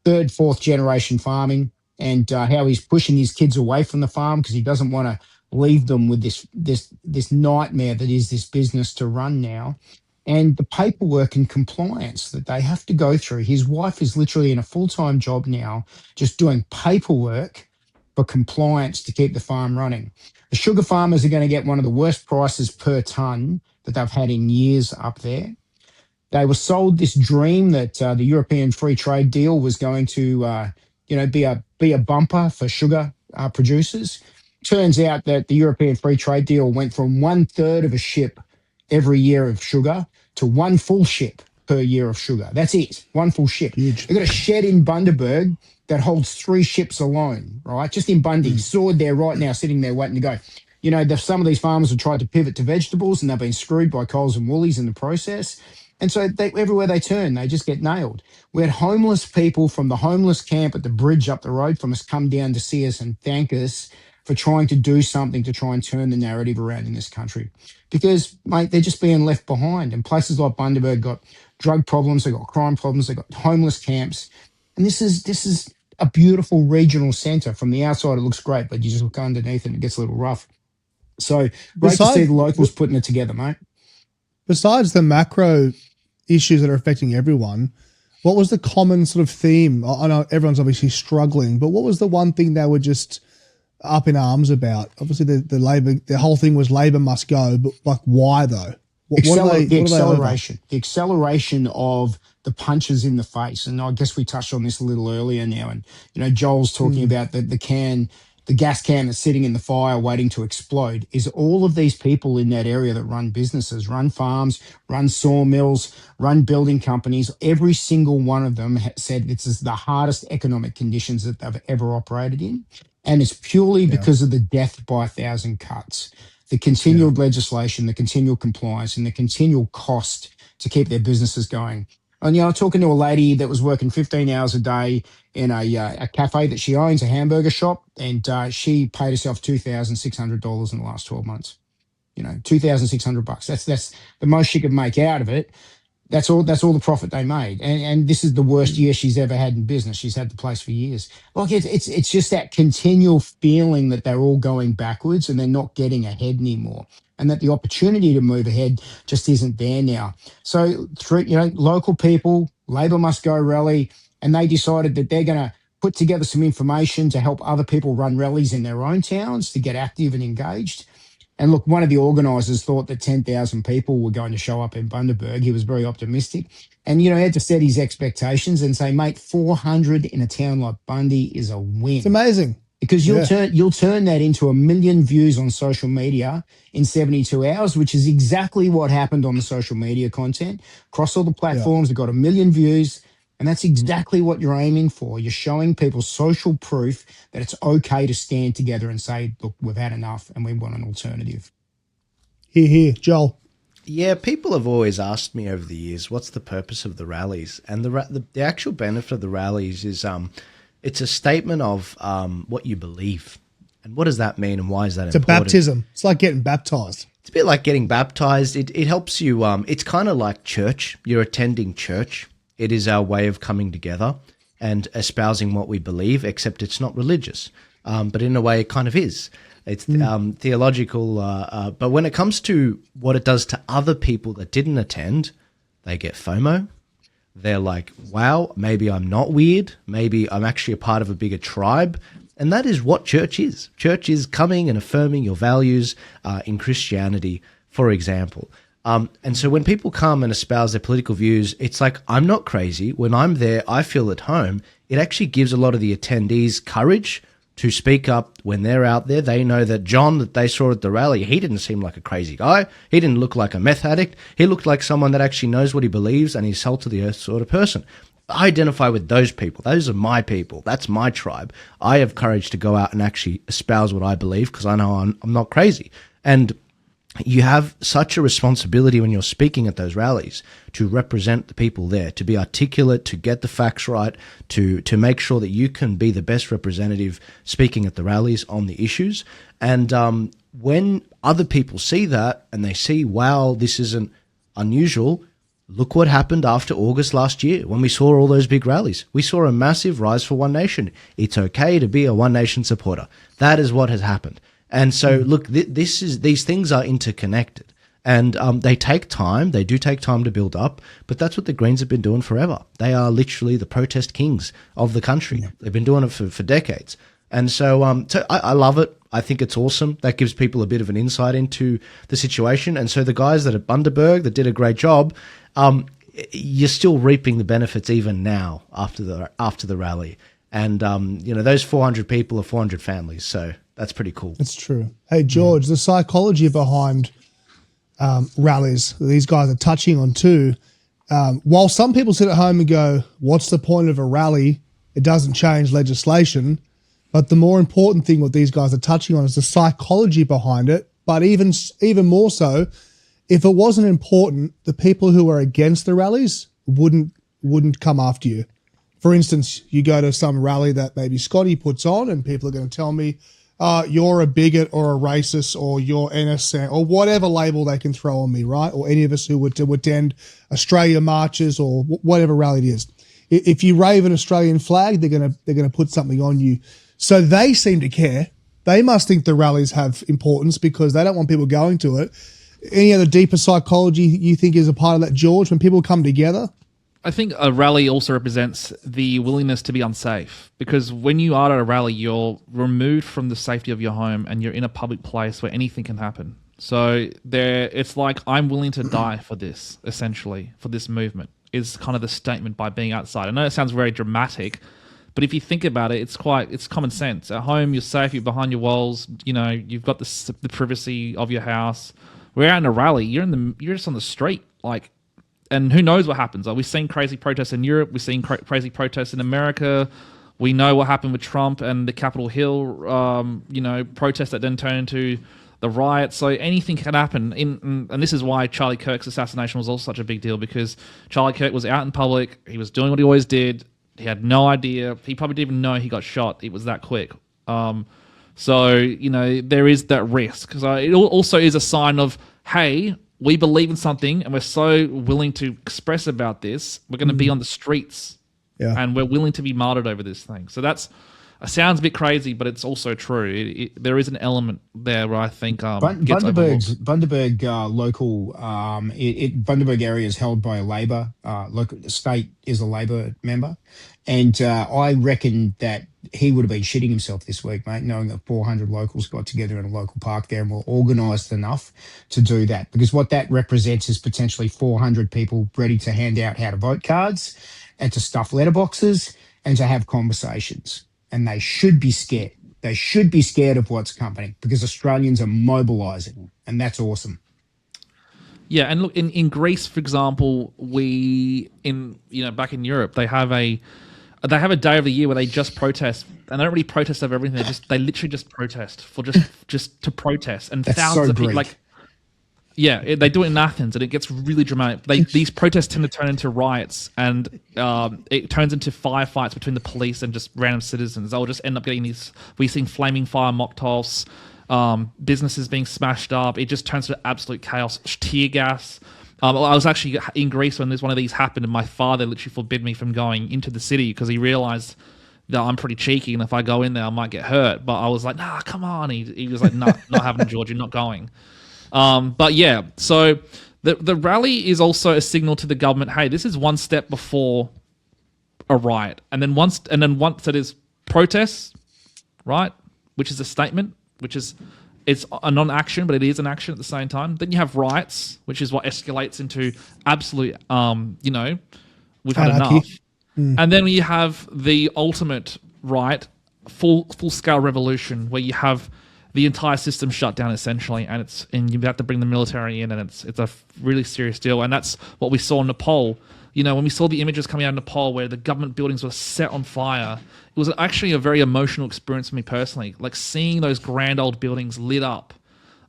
3rd, 4th generation farming and how he's pushing his kids away from the farm because he doesn't want to leave them with this nightmare that is this business to run now. And the paperwork and compliance that they have to go through. His wife is literally in a full-time job now, just doing paperwork for compliance to keep the farm running. The sugar farmers are going to get one of the worst prices per tonne that they've had in years up there. They were sold this dream that the European free trade deal was going to, be a bumper for sugar producers. Turns out that the European free trade deal went from 1/3 of a ship every year of sugar to one full ship per year of sugar. That's it, one full ship. Huge. They've got a shed in Bundaberg that holds 3 ships alone, right? Just in Bundy, stored there right now, sitting there waiting to go. Some of these farmers have tried to pivot to vegetables and they've been screwed by Coles and Woolies in the process. And so everywhere they turn, they just get nailed. We had homeless people from the homeless camp at the bridge up the road from us come down to see us and thank us for trying to do something to try and turn the narrative around in this country. Because, mate, they're just being left behind. And places like Bundaberg got drug problems, they've got crime problems, they've got homeless camps. And this is a beautiful regional centre. From the outside, it looks great, but you just look underneath and it gets a little rough. So great to see the locals putting it together, mate. Besides the macro issues that are affecting everyone, what was the common sort of theme? I know everyone's obviously struggling, but what was the one thing they were just up in arms about? Obviously, the whole thing was Labor must go, but like, why though? The acceleration of the punches in the face, and I guess we touched on this a little earlier now. And Joel's talking about the gas can that's sitting in the fire waiting to explode. Is all of these people in that area that run businesses, run farms, run sawmills, run building companies. Every single one of them said this is the hardest economic conditions that they've ever operated in. And it's purely because of the death by 1,000 cuts, the continual legislation, the continual compliance, and the continual cost to keep their businesses going. And, I'm talking to a lady that was working 15 hours a day in a cafe that she owns, a hamburger shop, and she paid herself $2,600 in the last 12 months. $2,600. That's the most she could make out of it. That's all the profit they made. And this is the worst year she's ever had in business. She's had the place for years. Like it's just that continual feeling that they're all going backwards and they're not getting ahead anymore. And that the opportunity to move ahead just isn't there now. So local people, Labor must go rally, and they decided that they're going to put together some information to help other people run rallies in their own towns to get active and engaged. And look, one of the organisers thought that 10,000 people were going to show up in Bundaberg. He was very optimistic. And, he had to set his expectations and say, mate, 400 in a town like Bundy is a win. It's amazing. Because you'll turn that into 1 million views on social media in 72 hours, which is exactly what happened on the social media content. Across all the platforms, it got 1 million views. And that's exactly what you're aiming for. You're showing people social proof that it's okay to stand together and say, look, we've had enough and we want an alternative. Here, Joel. Yeah, people have always asked me over the years, what's the purpose of the rallies? And the actual benefit of the rallies is it's a statement of what you believe. And what does that mean and why is that important? It's a baptism. It's like getting baptized. It's a bit like getting baptized. It helps you. It's kind of like church. You're attending church. It is our way of coming together and espousing what we believe, except it's not religious. But in a way, it kind of is. It's theological. But when it comes to what it does to other people that didn't attend, they get FOMO. They're like, wow, maybe I'm not weird. Maybe I'm actually a part of a bigger tribe. And that is what church is. Church is coming and affirming your values in Christianity, for example. And so when people come and espouse their political views, it's like, I'm not crazy. When I'm there, I feel at home. It actually gives a lot of the attendees courage to speak up when they're out there. They know that John that they saw at the rally, he didn't seem like a crazy guy. He didn't look like a meth addict. He looked like someone that actually knows what he believes and he's salt to the earth sort of person. I identify with those people. Those are my people. That's my tribe. I have courage to go out and actually espouse what I believe because I know I'm not crazy. And you have such a responsibility when you're speaking at those rallies to represent the people there, to be articulate, to get the facts right, to make sure that you can be the best representative speaking at the rallies on the issues. And when other people see that and they see, wow, this isn't unusual, look what happened after August last year when we saw all those big rallies. We saw a massive rise for One Nation. It's okay to be a One Nation supporter. That is what has happened. And so, look, these things are interconnected. And they take time. They do take time to build up, but that's what the Greens have been doing forever. They are literally the protest kings of the country. Yeah. They've been doing it for decades. And so, I love it. I think it's awesome. That gives people a bit of an insight into the situation. And so the guys that at Bundaberg that did a great job, you're still reaping the benefits even now after the rally. And, those 400 people are 400 families. So that's pretty cool. That's true. Hey, George, the psychology behind rallies these guys are touching on too. While some people sit at home and go, what's the point of a rally? It doesn't change legislation. But the more important thing what these guys are touching on is the psychology behind it. But even more so, if it wasn't important, the people who are against the rallies wouldn't come after you. For instance, you go to some rally that maybe Scotty puts on and people are going to tell me, you're a bigot or a racist or you're NSN or whatever label they can throw on me, right? Or any of us who would attend Australia marches or whatever rally it is. If you rave an Australian flag, they're gonna put something on you. So they seem to care. They must think the rallies have importance because they don't want people going to it. Any other deeper psychology you think is a part of that, George, when people come together? I think a rally also represents the willingness to be unsafe, because when you are at a rally, you're removed from the safety of your home and you're in a public place where anything can happen. So it's like, I'm willing to die for this, essentially, for this movement, is kind of the statement by being outside. I know it sounds very dramatic, but if you think about it, it's common sense. At home, you're safe, you're behind your walls, you've got the privacy of your house. We're out in a rally, you're just on the street, and who knows what happens? We've seen crazy protests in Europe. We've seen crazy protests in America. We know what happened with Trump and the Capitol Hill, protests that then turned into the riots. So anything can happen. And this is why Charlie Kirk's assassination was also such a big deal, because Charlie Kirk was out in public. He was doing what he always did. He had no idea. He probably didn't even know he got shot. It was that quick. So there is that risk. So it also is a sign of, hey, we believe in something and we're so willing to express about this, we're going to be on the streets and we're willing to be martyred over this thing. So sounds a bit crazy, but it's also true. There is an element there where I think Bundaberg local Bundaberg area is held by a Labor local. The state is a Labor member, and I reckon that he would have been shitting himself this week, mate, knowing that 400 locals got together in a local park there and were organised enough to do that. Because what that represents is potentially 400 people ready to hand out how to vote cards and to stuff letterboxes and to have conversations. And they should be scared. They should be scared of what's coming because Australians are mobilising, and that's awesome. Yeah, and look, in Greece, for example, back in Europe, they have a day of the year where they just protest, and they don't really protest over everything. They literally just protest for just to protest, and that's thousands so of people. They do it in Athens, and it gets really dramatic. These protests tend to turn into riots, and it turns into firefights between the police and just random citizens. They'll just end up getting these. We've seen flaming fire mocktails, businesses being smashed up. It just turns to absolute chaos. Tear gas. I was actually in Greece when one of these happened, and my father literally forbid me from going into the city because he realised that I'm pretty cheeky, and if I go in there, I might get hurt. But I was like, nah, come on. He was like, no, not having it, George. You're not going. But yeah, so the rally is also a signal to the government, hey, this is one step before a riot. And then once it is protests, right, which is a statement, it's a non-action, but it is an action at the same time. Then you have riots, which is what escalates into absolute, we've had enough. And then you have the ultimate riot, full-scale revolution, where you have the entire system shut down essentially, and you have to bring the military in, and it's a really serious deal. And that's what we saw in Nepal. When we saw the images coming out of Nepal where the government buildings were set on fire, it was actually a very emotional experience for me personally. Like seeing those grand old buildings lit up,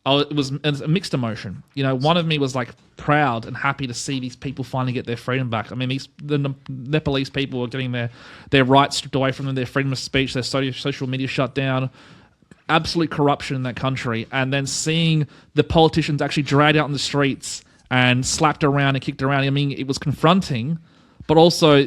it was a mixed emotion. One of me was like proud and happy to see these people finally get their freedom back. I mean, the Nepalese people were getting their rights stripped away from them, their freedom of speech, their social media shut down. Absolute corruption in that country, and then seeing the politicians actually dragged out in the streets and slapped around and kicked around. I mean, it was confronting, but also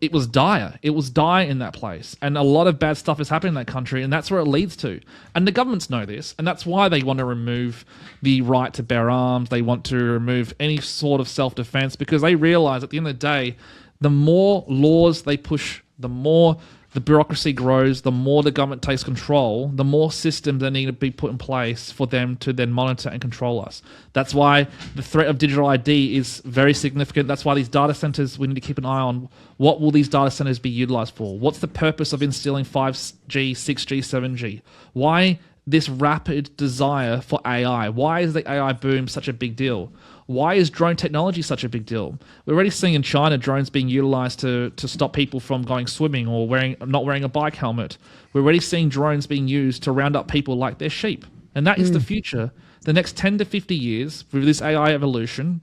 it was dire. It was dire in that place. And a lot of bad stuff is happening in that country, and that's where it leads to. And the governments know this, and that's why they want to remove the right to bear arms. They want to remove any sort of self-defense, because they realize at the end of the day, the more laws they push, the more the bureaucracy grows, the more the government takes control, the more systems that need to be put in place for them to then monitor and control us. That's why the threat of digital ID is very significant. That's why these data centers, we need to keep an eye on what will these data centers be utilized for? What's the purpose of instilling 5G, 6G, 7G? Why this rapid desire for AI? Why is the AI boom such a big deal? Why is drone technology such a big deal? We're already seeing in China drones being utilized to stop people from going swimming or not wearing a bike helmet. We're already seeing drones being used to round up people like they're sheep. And that is the future. The next 10 to 50 years, with this AI evolution,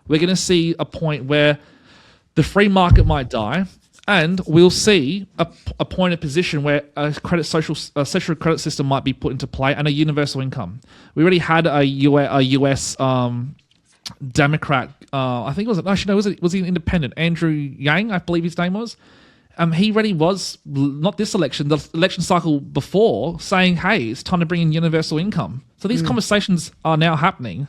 we're going to see a point where the free market might die, and we'll see a point of position where a social credit system might be put into play, and a universal income. We already had a US Democrat, I think was he an independent? Andrew Yang, I believe his name was. He already was, not this election, the election cycle before, saying, hey, it's time to bring in universal income. So these conversations are now happening.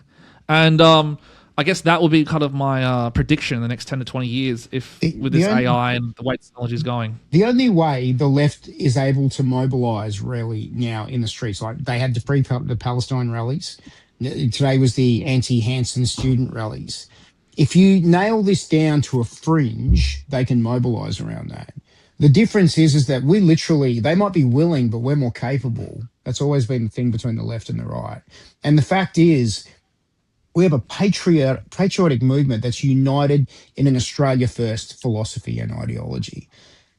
And I guess that will be kind of my prediction in the next 10 to 20 years with this AI and the way technology is going. The only way the left is able to mobilise really now in the streets, like they had the Palestine rallies. Today was the anti-Hanson student rallies. If you nail this down to a fringe, they can mobilise around that. The difference is that they might be willing, but we're more capable. That's always been the thing between the left and the right. And the fact is, we have a patriotic movement that's united in an Australia first philosophy and ideology.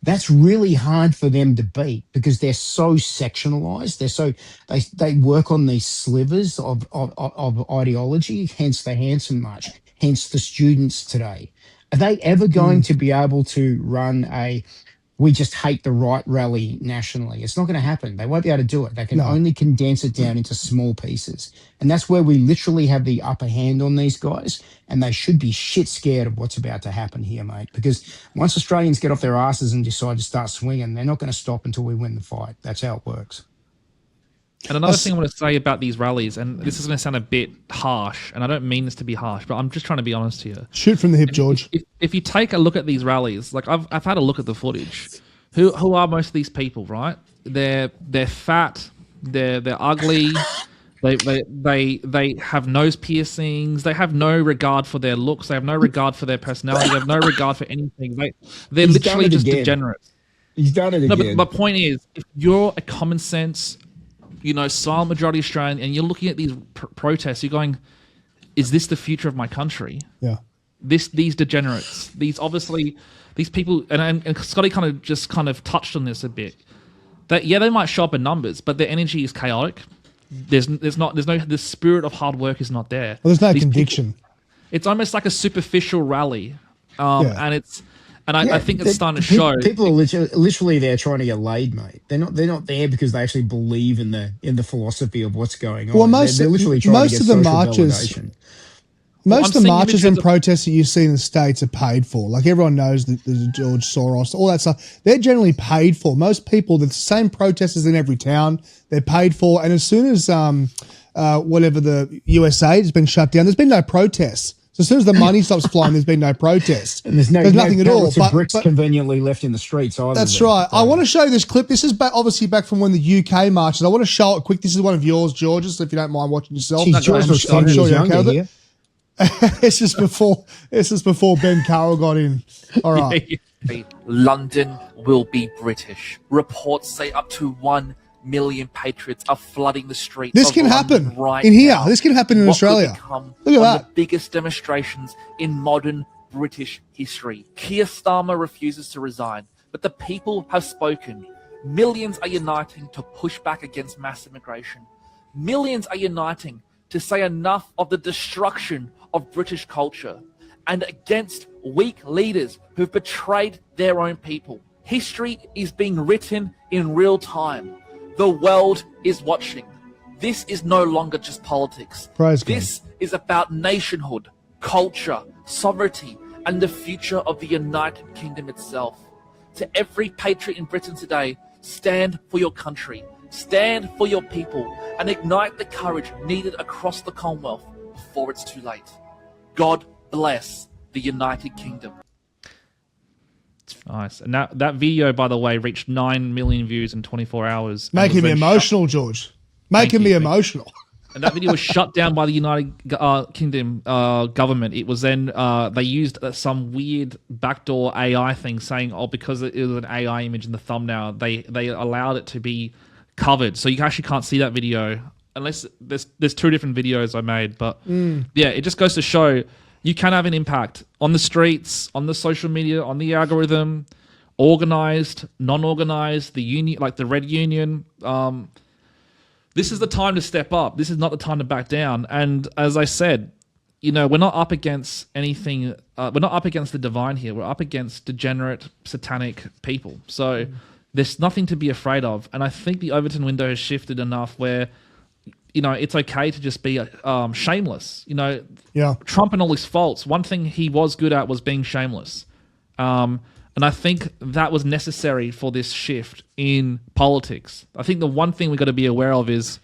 That's really hard for them to beat because they're so sectionalized. They work on these slivers of ideology, hence the Hanson March, hence the students today. Are they ever going to be able to run we just hate the right rally nationally? It's not going to happen. They won't be able to do it. They can only condense it down into small pieces. And that's where we literally have the upper hand on these guys. And they should be shit scared of what's about to happen here, mate. Because once Australians get off their asses and decide to start swinging, they're not going to stop until we win the fight. That's how it works. And another thing I want to say about these rallies, and this is going to sound a bit harsh, and I don't mean this to be harsh, but I'm just trying to be honest here. Shoot from the hip, George. If you take a look at these rallies, like I've had a look at the footage. Who are most of these people, right? They're fat, they're ugly, they have nose piercings, they have no regard for their looks, they have no regard for their personality, they have no regard for anything. They're literally just degenerates. He's done it again. But my point is, if you're a common sense, silent majority Australian, and you're looking at these protests, you're going, is this the future of my country? Yeah. These degenerates, these people, and Scotty kind of touched on this a bit. That they might show up in numbers, but their energy is chaotic. The spirit of hard work is not there. Well, there's no conviction. It's almost like a superficial rally, I think it's starting to show. People are literally there trying to get laid, mate. They're not there because they actually believe in the philosophy of what's going on. Well, they're literally trying to get social validation. Most of the marches and protests that you see in the States are paid for. Like everyone knows that there's George Soros, all that stuff. They're generally paid for. Most people, the same protesters in every town, they're paid for. And as soon as whatever the USA has been shut down, there's been no protests. So as soon as the money stops flowing, there's been no protests. And there's nothing at all. But bricks conveniently left in the streets either. That's right. I want to show you this clip. This is obviously back from when the UK marches. I want to show it quick. This is one of yours, George's, if you don't mind watching yourself. Geez, George was I'm sure you're okay with here. it. This is before Ben Carroll got in. All right. London will be British. Reports say up to 1 million patriots are flooding the streets. This can happen right in here. now. This can happen in Australia. Look at that. The biggest demonstrations in modern British history. Keir Starmer refuses to resign, but the people have spoken. Millions are uniting to push back against mass immigration. Millions are uniting to say enough of the destruction of British culture and against weak leaders who've betrayed their own people. History is being written in real time. The world is watching. This is no longer just politics. This is about nationhood, culture, sovereignty, and the future of the United Kingdom itself. To every patriot in Britain today, stand for your country, stand for your people, and ignite the courage needed across the Commonwealth before it's too late. God bless the United Kingdom. Nice. And that video, by the way, reached 9 million views in 24 hours. Making me emotional, George. Making me emotional. And that video was shut down by the United Kingdom government. It was then, they used some weird backdoor AI thing saying, because it was an AI image in the thumbnail, they allowed it to be covered. So you actually can't see that video unless there's 2 different videos I made. But yeah, it just goes to show you can have an impact on the streets, on the social media, on the algorithm, organized, non-organized, the union, like the Red Union. This is the time to step up. This is not the time to back down. And as I said, we're not up against anything. We're not up against the divine here. We're up against degenerate, satanic people. So there's nothing to be afraid of. And I think the Overton window has shifted enough where, it's okay to just be shameless. Trump and all his faults, one thing he was good at was being shameless. And I think that was necessary for this shift in politics. I think the one thing we've got to be aware of is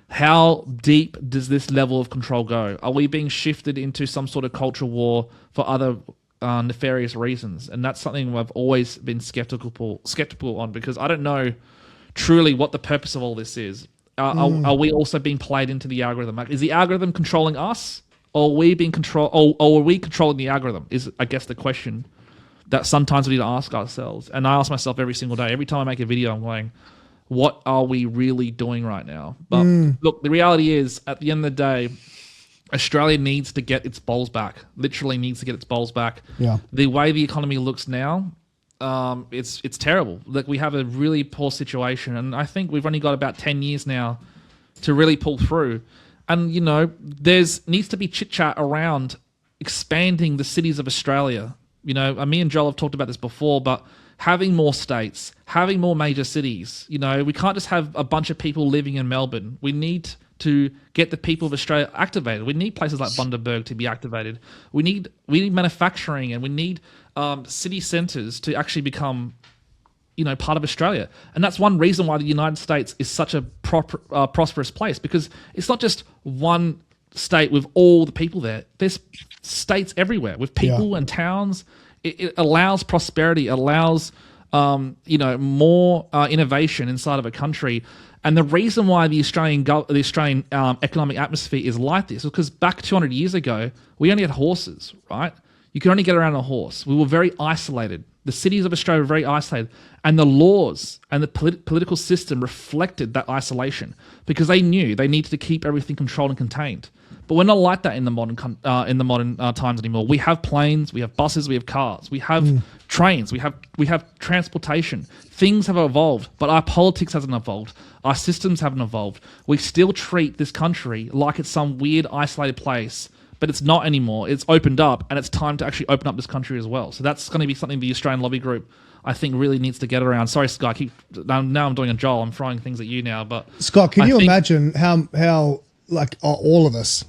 how deep does this level of control go? Are we being shifted into some sort of culture war for other nefarious reasons? And that's something I've always been skeptical on, because I don't know truly what the purpose of all this is. Are we also being played into the algorithm? Is the algorithm controlling us, or are we being or are we controlling the algorithm? Is, I guess, the question that sometimes we need to ask ourselves. And I ask myself every single day. Every time I make a video, I'm going, what are we really doing right now? But look, the reality is, at the end of the day, Australia needs to get its bowls back. Literally needs to get its bowls back. Yeah. The way the economy looks now, it's terrible. Like, we have a really poor situation, and I think we've only got about 10 years now to really pull through. And there's needs to be chit chat around expanding the cities of Australia. Me and Joel have talked about this before, but having more states, having more major cities. We can't just have a bunch of people living in Melbourne. We need to get the people of Australia activated. We need places like Bundaberg to be activated. We need manufacturing, and we need city centres to actually become, part of Australia. And that's one reason why the United States is such a prosperous place, because it's not just one state with all the people there. There's states everywhere with people and towns. It allows prosperity, allows more innovation inside of a country. And the reason why the Australian economic atmosphere is like this is because back 200 years ago, we only had horses, right? You could only get around on a horse. We were very isolated. The cities of Australia were very isolated. And the laws and the political system reflected that isolation, because they knew they needed to keep everything controlled and contained. But we're not like that in the modern times anymore. We have planes, we have buses, we have cars, we have trains, we have transportation. Things have evolved, but our politics hasn't evolved. Our systems haven't evolved. We still treat this country like it's some weird isolated place, but it's not anymore. It's opened up, and it's time to actually open up this country as well. So that's going to be something the Australian Lobby Group, I think, really needs to get around. Sorry, Scott. Now I'm doing a Joel. I'm throwing things at you now. But Scott, can you imagine how like all of us,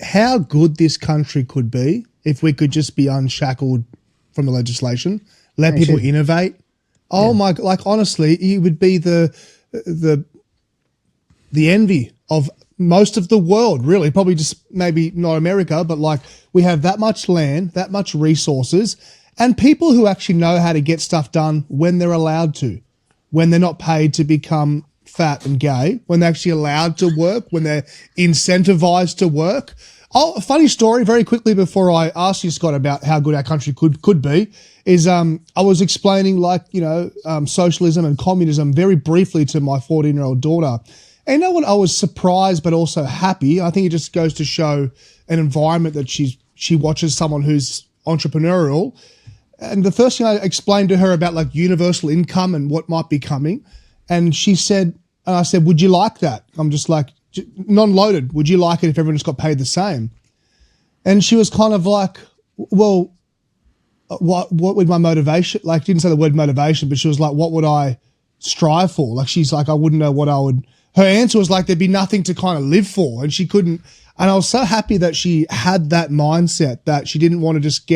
how good this country could be if we could just be unshackled from the legislation, let people innovate? Oh my! Like, honestly, it would be the envy of most of the world, really. Probably just maybe not America, but like, we have that much land, that much resources, and people who actually know how to get stuff done when they're allowed to, when they're not paid to become fat and gay, when they're actually allowed to work, when they're incentivized to work. Oh, a funny story very quickly before I ask you, Scott, about how good our country could be is I was explaining socialism and communism very briefly to my 14-year-old daughter. And you know what? I was surprised but also happy. I think it just goes to show an environment that she watches someone who's entrepreneurial. And the first thing I explained to her about like universal income and what might be coming, and she said, and I said, would you like that? I'm just like, non-loaded, would you like it if everyone just got paid the same? And she was kind of like, well, what would my motivation, like, didn't say the word motivation, but she was like, what would I strive for? Like, she's like, I wouldn't know what I would, her answer was like, there'd be nothing to kind of live for. And she couldn't, and I was so happy that she had that mindset, that she didn't want to just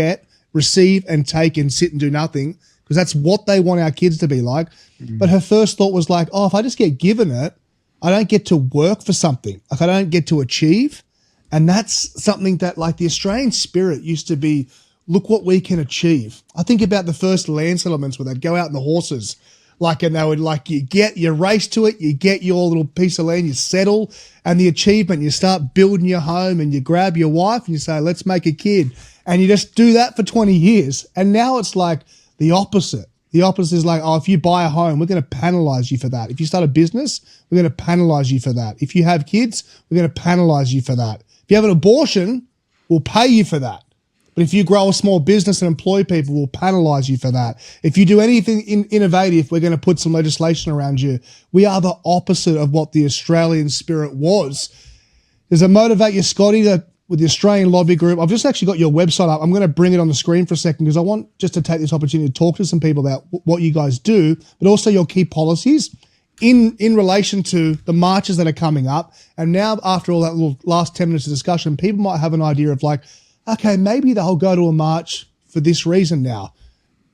receive and take and sit and do nothing, because because that's what they want our kids to be like. But her first thought was like, oh, if I just get given it, I don't get to work for something. Like I don't get to achieve. And that's something that like the Australian spirit used to be, look what we can achieve. I think about the first land settlements where they'd go out in the horses, like, and they would like, you race to it, you get your little piece of land, you settle, and the achievement, you start building your home and you grab your wife and you say, let's make a kid. And you just do that for 20 years. And now it's like the opposite. The opposite is like, oh, if you buy a home, we're going to penalize you for that. If you start a business, we're going to penalize you for that. If you have kids, we're going to penalize you for that. If you have an abortion, we'll pay you for that. But if you grow a small business and employ people, we'll penalise you for that. If you do anything innovative, we're going to put some legislation around you. We are the opposite of what the Australian spirit was. Does it motivate you, Scotty, with the Australian lobby group? I've just actually got your website up. I'm going to bring it on the screen for a second because I want just to take this opportunity to talk to some people about what you guys do, but also your key policies in relation to the marches that are coming up. And now after all that little last 10 minutes of discussion, people might have an idea of like, okay, maybe they'll go to a march for this reason now.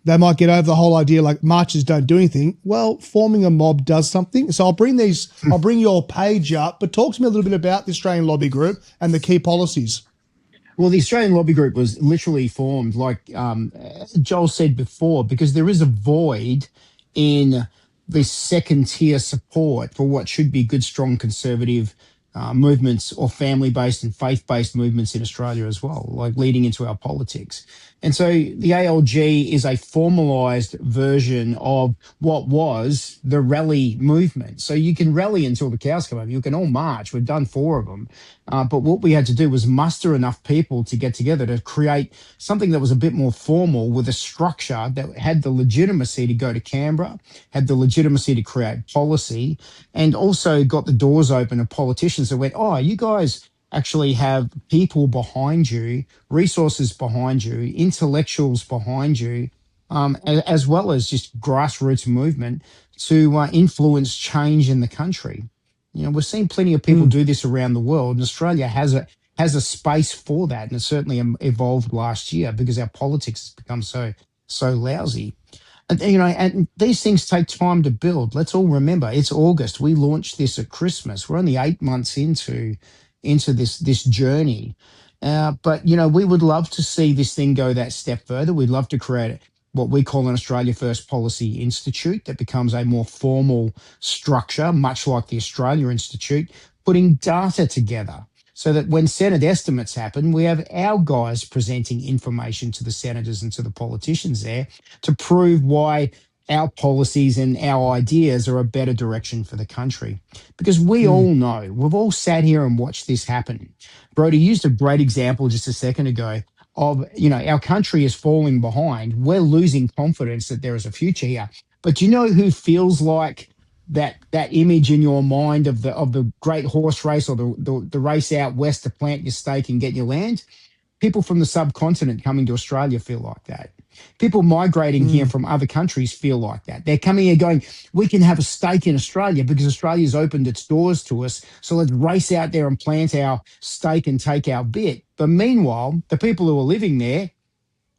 They might get over the whole idea like marches don't do anything. Well, forming a mob does something. So I'll bring your page up, but talk to me a little bit about the Australian Lobby Group and the key policies. Well, the Australian Lobby Group was literally formed, like Joel said before, because there is a void in this second-tier support for what should be good, strong conservative movements or family-based and faith-based movements in Australia as well, like leading into our politics. And so the ALG is a formalised version of what was the rally movement. So you can rally until the cows come home. You can all march. We've done 4 of them. But what we had to do was muster enough people to get together to create something that was a bit more formal with a structure that had the legitimacy to go to Canberra, had the legitimacy to create policy, and also got the doors open of politicians that went, oh, you guys actually have people behind you, resources behind you, intellectuals behind you, as well as just grassroots movement to influence change in the country. You know, we're seeing plenty of people do this around the world, and Australia has a space for that, and it certainly evolved last year because our politics has become so lousy. And, you know, and these things take time to build. Let's all remember, it's August. We launched this at Christmas. We're only 8 months into this journey. But, you know, we would love to see this thing go that step further. We'd love to create what we call an Australia First Policy Institute that becomes a more formal structure, much like the Australia Institute, putting data together so that when Senate estimates happen, we have our guys presenting information to the senators and to the politicians there to prove why our policies and our ideas are a better direction for the country. Because we all know, we've all sat here and watched this happen. Brodie used a great example just a second ago of, you know, our country is falling behind. We're losing confidence that there is a future here. But do you know who feels like that image in your mind of the great horse race or the race out west to plant your stake and get your land? People from the subcontinent coming to Australia feel like that. People migrating here from other countries feel like that. They're coming here going, we can have a stake in Australia because Australia's opened its doors to us. So let's race out there and plant our stake and take our bit. But meanwhile, the people who are living there,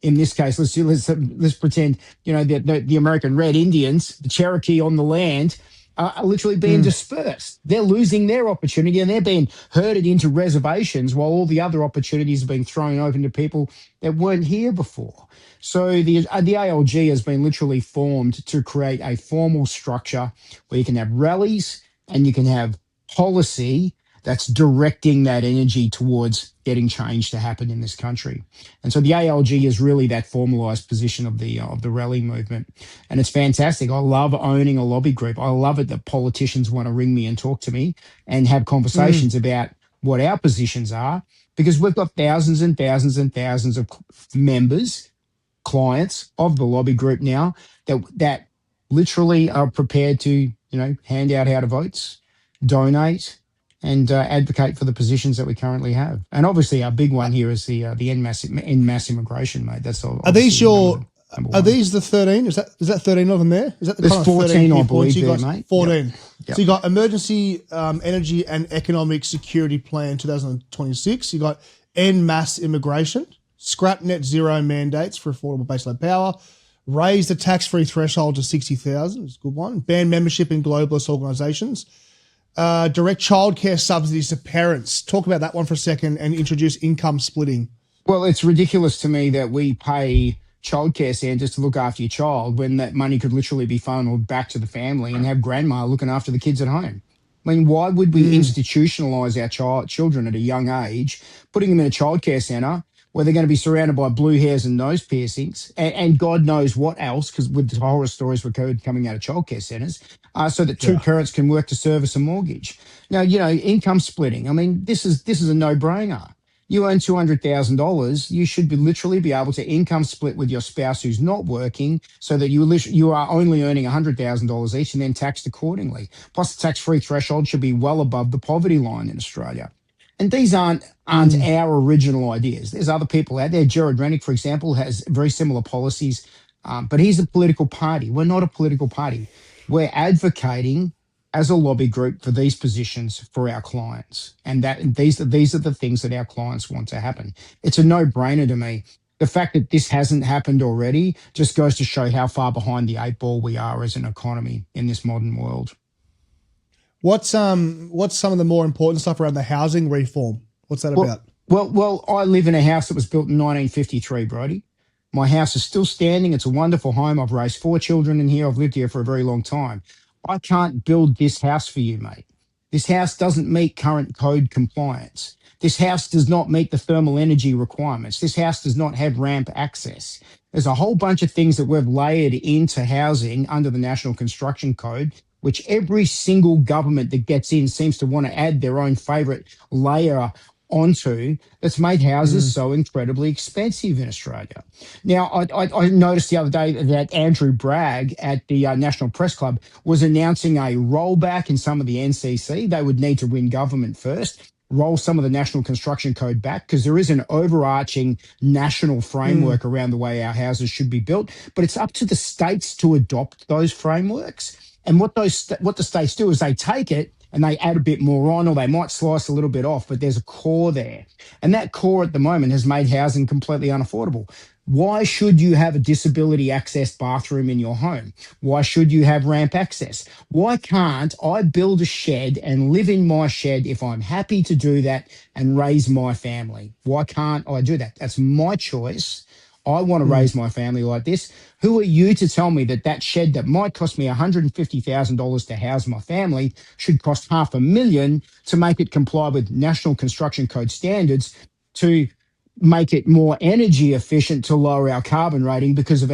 in this case, let's pretend, you know, the American Red Indians, the Cherokee on the land, are literally being dispersed. They're losing their opportunity and they're being herded into reservations while all the other opportunities are being thrown open to people that weren't here before. So the ALG has been literally formed to create a formal structure where you can have rallies and you can have policy that's directing that energy towards getting change to happen in this country. And so the ALG is really that formalised position of the rally movement. And it's fantastic. I love owning a lobby group. I love it that politicians want to ring me and talk to me and have conversations about what our positions are, because we've got thousands and thousands and thousands of members, clients of the lobby group now that literally are prepared to, you know, hand out how to votes, donate, and advocate for the positions that we currently have. And obviously our big one here is the end mass immigration, mate. That's all. Are these the 13? Is that 13 of them there? Is that the There's kind of 14, I believe, you guys, there, mate. 14. Yep. So you got Emergency Energy and Economic Security Plan 2026. You got End Mass Immigration, Scrap Net Zero Mandates for Affordable Baseload Power, Raise the tax-free threshold to 60,000. It's a good one. Ban membership in globalist organisations. Direct childcare subsidies to parents. Talk about that one for a second and introduce income splitting. Well, it's ridiculous to me that we pay childcare centres to look after your child when that money could literally be funneled back to the family and have grandma looking after the kids at home. I mean, why would we institutionalise our children at a young age, putting them in a childcare centre where they're going to be surrounded by blue hairs and nose piercings and God knows what else, because with the horror stories we're coming out of childcare centres, so that two parents can work to service a mortgage. Now, income splitting. I mean, this is a no-brainer. You earn $200,000, you should literally be able to income split with your spouse who's not working so that you are only earning $100,000 each and then taxed accordingly. Plus, the tax-free threshold should be well above the poverty line in Australia. And these aren't our original ideas. There's other people out there. Jared Rennick, for example, has very similar policies, but he's a political party. We're not a political party. We're advocating as a lobby group for these positions for our clients. And these are the things that our clients want to happen. It's a no-brainer to me. The fact that this hasn't happened already just goes to show how far behind the 8 ball we are as an economy in this modern world. What's some of the more important stuff around the housing reform? What's that about? Well, I live in a house that was built in 1953, Brodie. My house is still standing. It's a wonderful home. I've raised 4 children in here. I've lived here for a very long time. I can't build this house for you, mate. This house doesn't meet current code compliance. This house does not meet the thermal energy requirements. This house does not have ramp access. There's a whole bunch of things that we've layered into housing under the National Construction Code, which every single government that gets in seems to want to add their own favourite layer onto, that's made houses so incredibly expensive in Australia. Now, I noticed the other day that Andrew Bragg at the National Press Club was announcing a rollback in some of the NCC. They would need to win government first, roll some of the National Construction Code back, because there is an overarching national framework around the way our houses should be built, but it's up to the states to adopt those frameworks. And what the states do is they take it and they add a bit more on, or they might slice a little bit off, but there's a core there. And that core at the moment has made housing completely unaffordable. Why should you have a disability access bathroom in your home? Why should you have ramp access? Why can't I build a shed and live in my shed if I'm happy to do that and raise my family? Why can't I do that? That's my choice. I want to raise my family like this. Who are you to tell me that shed that might cost me $150,000 to house my family should cost $500,000 to make it comply with National Construction Code standards, to make it more energy efficient, to lower our carbon rating because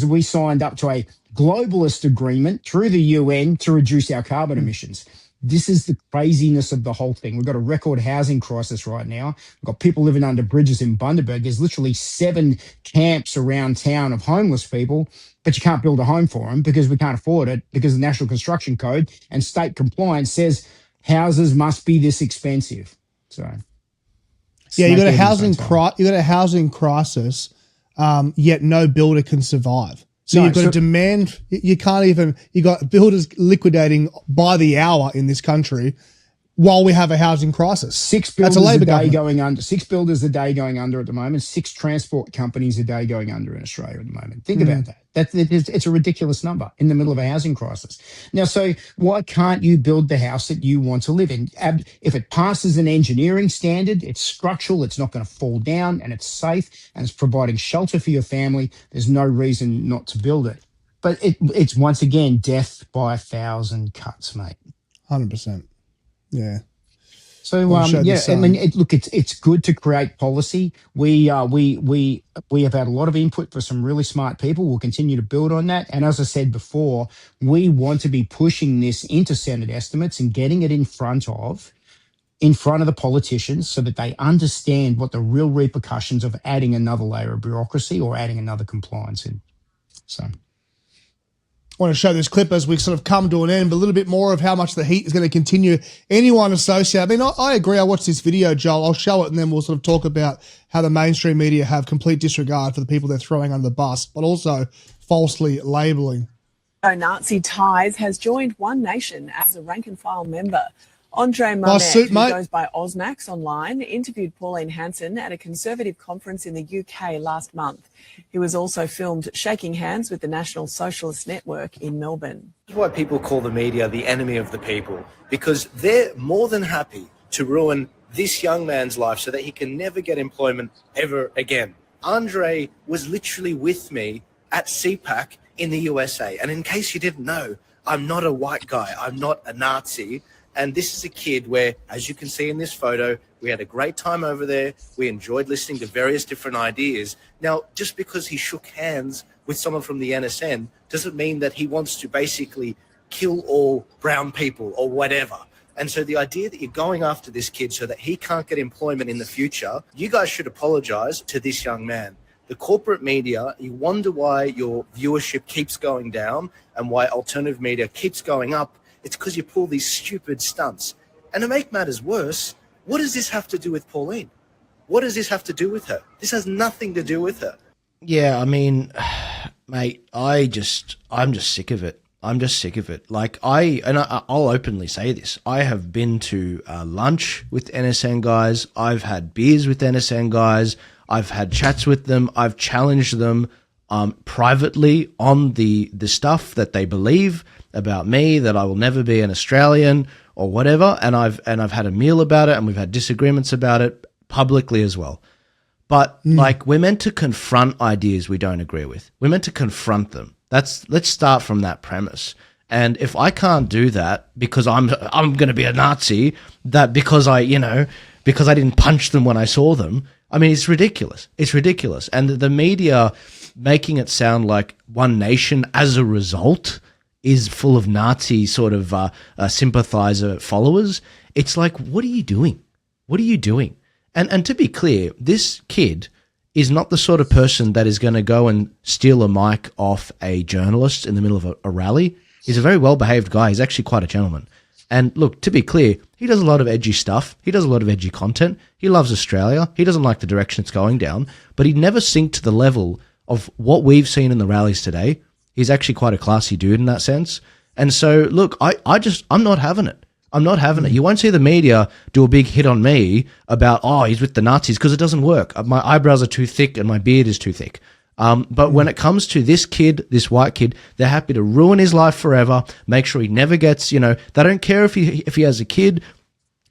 we signed up to a globalist agreement through the UN to reduce our carbon emissions? This is the craziness of the whole thing. We've got a record housing crisis right now. We've got people living under bridges in Bundaberg. There's literally 7 camps around town of homeless people, but you can't build a home for them because we can't afford it, because the National Construction Code and state compliance says houses must be this expensive. So, yeah, you got a housing crisis, yet no builder can survive. So you've got a demand. You can't even. You got builders liquidating by the hour in this country, while we have a housing crisis. 6 builders a day going under. 6 builders a day going under at the moment. 6 transport companies a day going under in Australia at the moment. Think about that. It's a ridiculous number in the middle of a housing crisis. Now, so why can't you build the house that you want to live in? If it passes an engineering standard, it's structural, it's not going to fall down, and it's safe, and it's providing shelter for your family, there's no reason not to build it. But it's once again death by 1,000 cuts, mate. 100%. Yeah. So I mean, it's good to create policy. We have had a lot of input for some really smart people. We'll continue to build on that. And as I said before, we want to be pushing this into Senate estimates and getting it in front of the politicians so that they understand what the real repercussions of adding another layer of bureaucracy or adding another compliance in. So I want to show this clip as we sort of come to an end, but a little bit more of how much the heat is going to continue. Anyone associated, I mean, I agree. I watched this video, Joel. I'll show it and then we'll sort of talk about how the mainstream media have complete disregard for the people they're throwing under the bus, but also falsely labelling. Nazi Ties has joined One Nation as a rank and file member Andre Nice suit, Mamet, who mate. goes by Osmax online, interviewed Pauline Hanson at a Conservative conference in the UK last month. He was also filmed shaking hands with the National Socialist Network in Melbourne. That's why people call the media the enemy of the people, because they're more than happy to ruin this young man's life so that he can never get employment ever again. Andre was literally with me at CPAC in the USA. And in case you didn't know, I'm not a white guy. I'm not a Nazi. And this is a kid where, as you can see in this photo, we had a great time over there. We enjoyed listening to various different ideas. Now, just because he shook hands with someone from the NSN doesn't mean that he wants to basically kill all brown people or whatever. And so the idea that you're going after this kid so that he can't get employment in the future, you guys should apologize to this young man. The corporate media, you wonder why your viewership keeps going down and why alternative media keeps going up. It's because you pull these stupid stunts. And to make matters worse, what does this have to do with Pauline? What does this have to do with her? This has nothing to do with her. Yeah, I mean, mate, I'm just sick of it. I'm just sick of it. Like I'll openly say this. I have been to lunch with NSN guys. I've had beers with NSN guys. I've had chats with them. I've challenged them privately on the stuff that they believe about me, that I will never be an Australian or whatever. And I've had a meal about it, and we've had disagreements about it publicly as well. But like, we're meant to confront ideas we don't agree with. We're meant to confront them. Let's start from that premise. And if I can't do that because I'm going to be a Nazi, that because I didn't punch them when I saw them, I mean, it's ridiculous. It's ridiculous. And the media making it sound like One Nation as a result is full of Nazi sort of sympathizer followers. It's like, what are you doing? What are you doing? And to be clear, this kid is not the sort of person that is going to go and steal a mic off a journalist in the middle of a rally. He's a very well-behaved guy. He's actually quite a gentleman. And look, to be clear, he does a lot of edgy stuff. He does a lot of edgy content. He loves Australia. He doesn't like the direction it's going down, but he'd never sink to the level of what we've seen in the rallies today. He's actually quite a classy dude in that sense. And so, look, I'm not having it. I'm not having it. You won't see the media do a big hit on me about, oh, he's with the Nazis, because it doesn't work. My eyebrows are too thick and my beard is too thick. But when it comes to this kid, this white kid, they're happy to ruin his life forever, make sure he never gets, they don't care if he has a kid,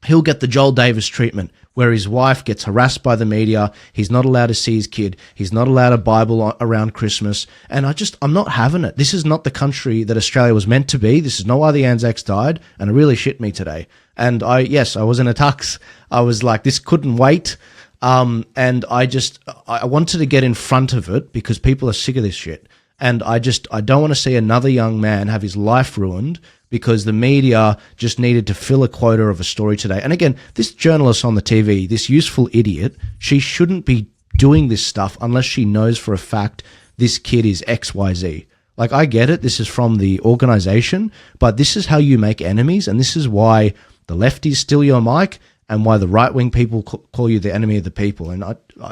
he'll get the Joel Davis treatment, where his wife gets harassed by the media. He's not allowed to see his kid. He's not allowed a Bible around Christmas. And I'm not having it. This is not the country that Australia was meant to be. This is not why the Anzacs died. And it really shit me today. And I was in a tux. I was like, this couldn't wait. And I wanted to get in front of it because people are sick of this shit. And I don't want to see another young man have his life ruined because the media just needed to fill a quota of a story today. And again, this journalist on the TV, this useful idiot, she shouldn't be doing this stuff unless she knows for a fact this kid is XYZ. Like, I get it. This is from the organization, but this is how you make enemies. And this is why the lefties steal your mic and why the right-wing people call you the enemy of the people. And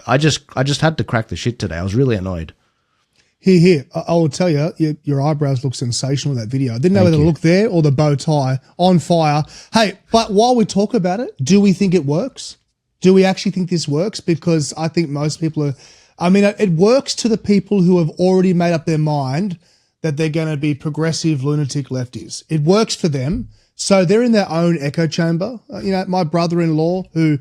I just had to crack the shit today. I was really annoyed. Here. I will tell you, your eyebrows look sensational in that video. I didn't know whether to look there or the bow tie. On fire. Hey, but while we talk about it, do we think it works? Do we actually think this works? Because I think most people are... I mean, it works to the people who have already made up their mind that they're going to be progressive lunatic lefties. It works for them. So they're in their own echo chamber. My brother-in-law, who...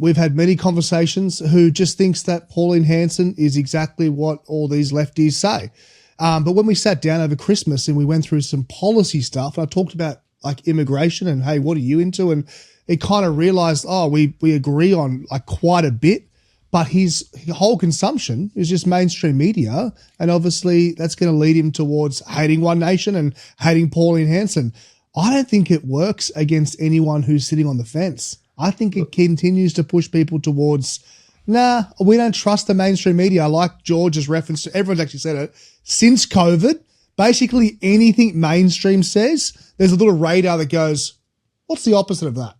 we've had many conversations, who just thinks that Pauline Hanson is exactly what all these lefties say. But when we sat down over Christmas and we went through some policy stuff, and I talked about like immigration and, hey, what are you into? And it kind of realized, we agree on like quite a bit, but his whole consumption is just mainstream media. And obviously that's going to lead him towards hating One Nation and hating Pauline Hanson. I don't think it works against anyone who's sitting on the fence. I think it continues to push people towards, we don't trust the mainstream media. Like George has referenced, everyone's actually said it, since COVID, basically anything mainstream says, there's a little radar that goes, what's the opposite of that?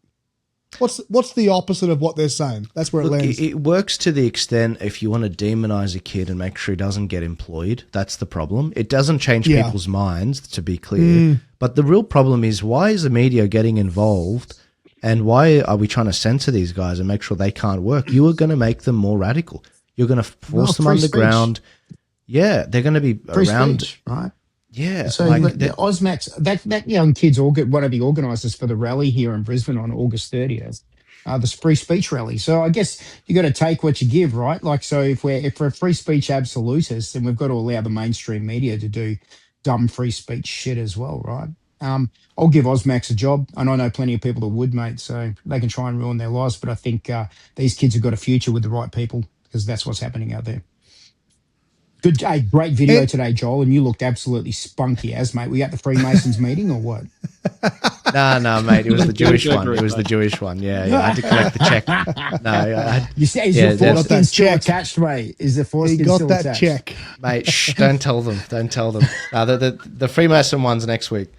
What's the opposite of what they're saying? That's where it lands. It works to the extent if you want to demonize a kid and make sure he doesn't get employed. That's the problem. It doesn't change people's minds, to be clear. But the real problem is, why is the media getting involved, and why are we trying to censor these guys and make sure they can't work? You are going to make them more radical. You're going to force them underground. Yeah, they're going to be Free around. speech, right? Yeah. So the Osmax, that young kid's one of the organisers for the rally here in Brisbane on August 30th, the free speech rally. So I guess you got to take what you give, right? Like, so if we're free speech absolutists, then we've got to allow the mainstream media to do dumb free speech shit as well, right? I'll give Osmax a job, and I know plenty of people that would, mate. So they can try and ruin their lives, but I think these kids have got a future with the right people, because that's what's happening out there. Good, great video today, Joel, and you looked absolutely spunky as, mate. Were you at the Freemasons meeting or what? No, mate. It was the Jewish one. It was the Jewish one. Yeah. I had to collect the check. No, you see, is your foreskin still attached, mate? Is the foreskin still attached? He got that check, mate. Shh! Don't tell them. Don't tell them. The Freemason one's next week.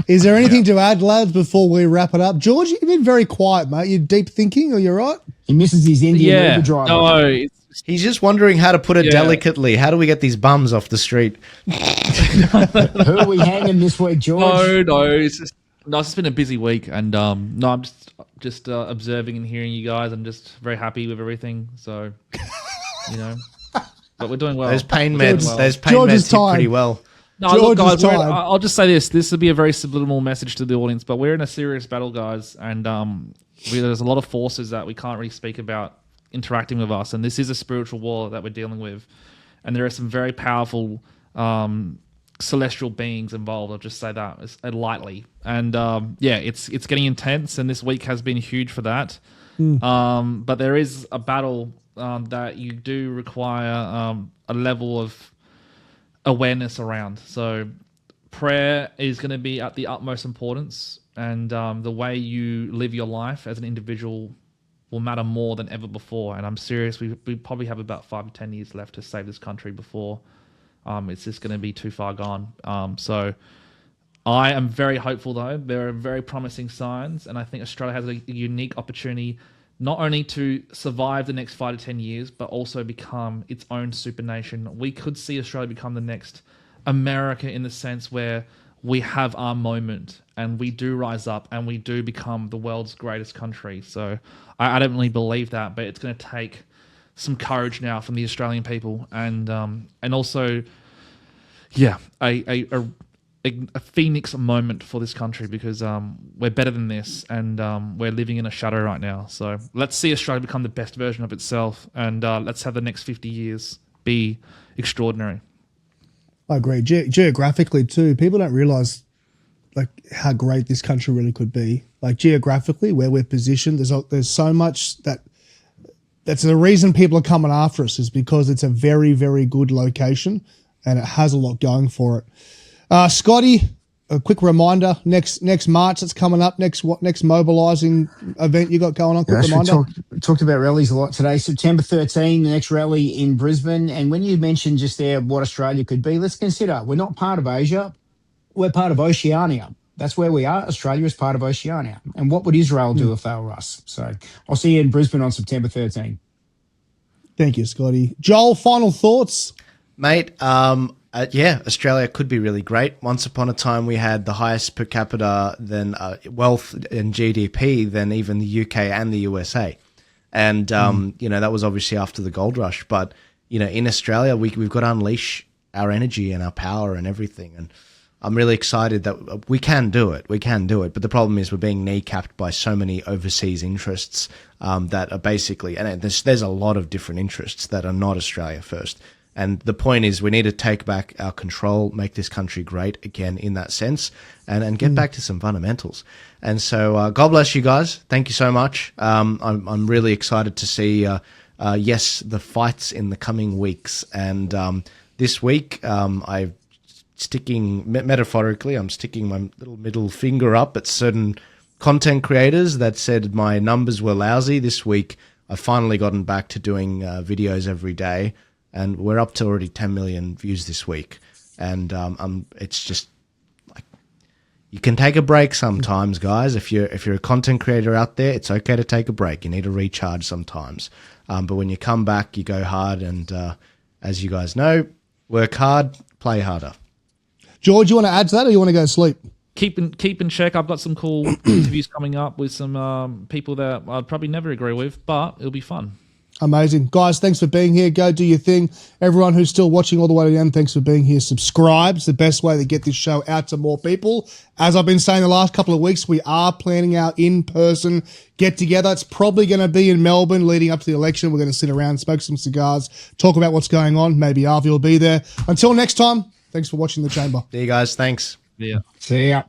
Is there anything to add, lads, before we wrap it up? George, you've been very quiet, mate. You deep thinking, or you're right? He misses his Indian Uber driver. No, he's just wondering how to put it delicately. How do we get these bums off the street? Who are we hanging this week, George? No, it's just been a busy week, and no, I'm just observing and hearing you guys. I'm just very happy with everything. So, but we're doing well. Those pain meds hit pretty well. No, look, guys, I'll just say this. This will be a very subliminal message to the audience, but we're in a serious battle, guys, and there's a lot of forces that we can't really speak about interacting with us, and this is a spiritual war that we're dealing with, and there are some very powerful celestial beings involved. I'll just say that lightly, and it's getting intense, and this week has been huge for that. But there is a battle that you do require a level of awareness around. So prayer is going to be at the utmost importance, and the way you live your life as an individual will matter more than ever before. And I'm serious, we probably have about 5 to 10 years left to save this country before it's just going to be too far gone. So I am very hopeful, though. There are very promising signs, and I think Australia has a unique opportunity not only to survive the next 5 to 10 years, but also become its own super nation. We could see Australia become the next America, in the sense where we have our moment and we do rise up and we do become the world's greatest country. So I don't really believe that, but it's going to take some courage now from the Australian people, and also, a phoenix moment for this country, because we're better than this, and we're living in a shadow right now. So let's see Australia become the best version of itself, and let's have the next 50 years be extraordinary. I agree. Geographically too, people don't realise like how great this country really could be. Like geographically, where we're positioned, there's so much that's the reason people are coming after us, is because it's a very, very good location and it has a lot going for it. Scotty, a quick reminder: next March that's coming up. Next mobilising event you got going on? Quick reminder. We talked about rallies a lot today. September 13, the next rally in Brisbane. And when you mentioned just there what Australia could be, let's consider we're not part of Asia, we're part of Oceania. That's where we are. Australia is part of Oceania. And what would Israel do if they were us? So I'll see you in Brisbane on September 13. Thank you, Scotty. Joel, final thoughts, mate. Australia could be really great. Once upon a time, we had the highest per capita than wealth and GDP than even the UK and the USA. And, that was obviously after the gold rush. But, in Australia, we've got to unleash our energy and our power and everything. And I'm really excited that we can do it. We can do it. But the problem is we're being kneecapped by so many overseas interests that are basically, and there's a lot of different interests that are not Australia first. And the point is we need to take back our control, make this country great again in that sense, and get back to some fundamentals. And so God bless you guys. Thank you so much. I'm really excited to see, the fights in the coming weeks. And this week I'm sticking my little middle finger up at certain content creators that said my numbers were lousy. This week I've finally gotten back to doing videos every day. And we're up to already 10 million views this week. And it's just like, you can take a break sometimes, guys. If you're a content creator out there, it's okay to take a break. You need to recharge sometimes. But when you come back, you go hard. And as you guys know, work hard, play harder. George, you want to add to that, or you want to go to sleep? Keep in check. I've got some cool interviews coming up with some people that I'd probably never agree with, but it'll be fun. Amazing. Guys, thanks for being here. Go do your thing. Everyone who's still watching all the way to the end, thanks for being here. Subscribe. It's the best way to get this show out to more people. As I've been saying the last couple of weeks, we are planning our in-person get-together. It's probably going to be in Melbourne leading up to the election. We're going to sit around, smoke some cigars, talk about what's going on. Maybe Avi will be there. Until next time, thanks for watching The Chamber. See you guys. Thanks. Yeah. See ya.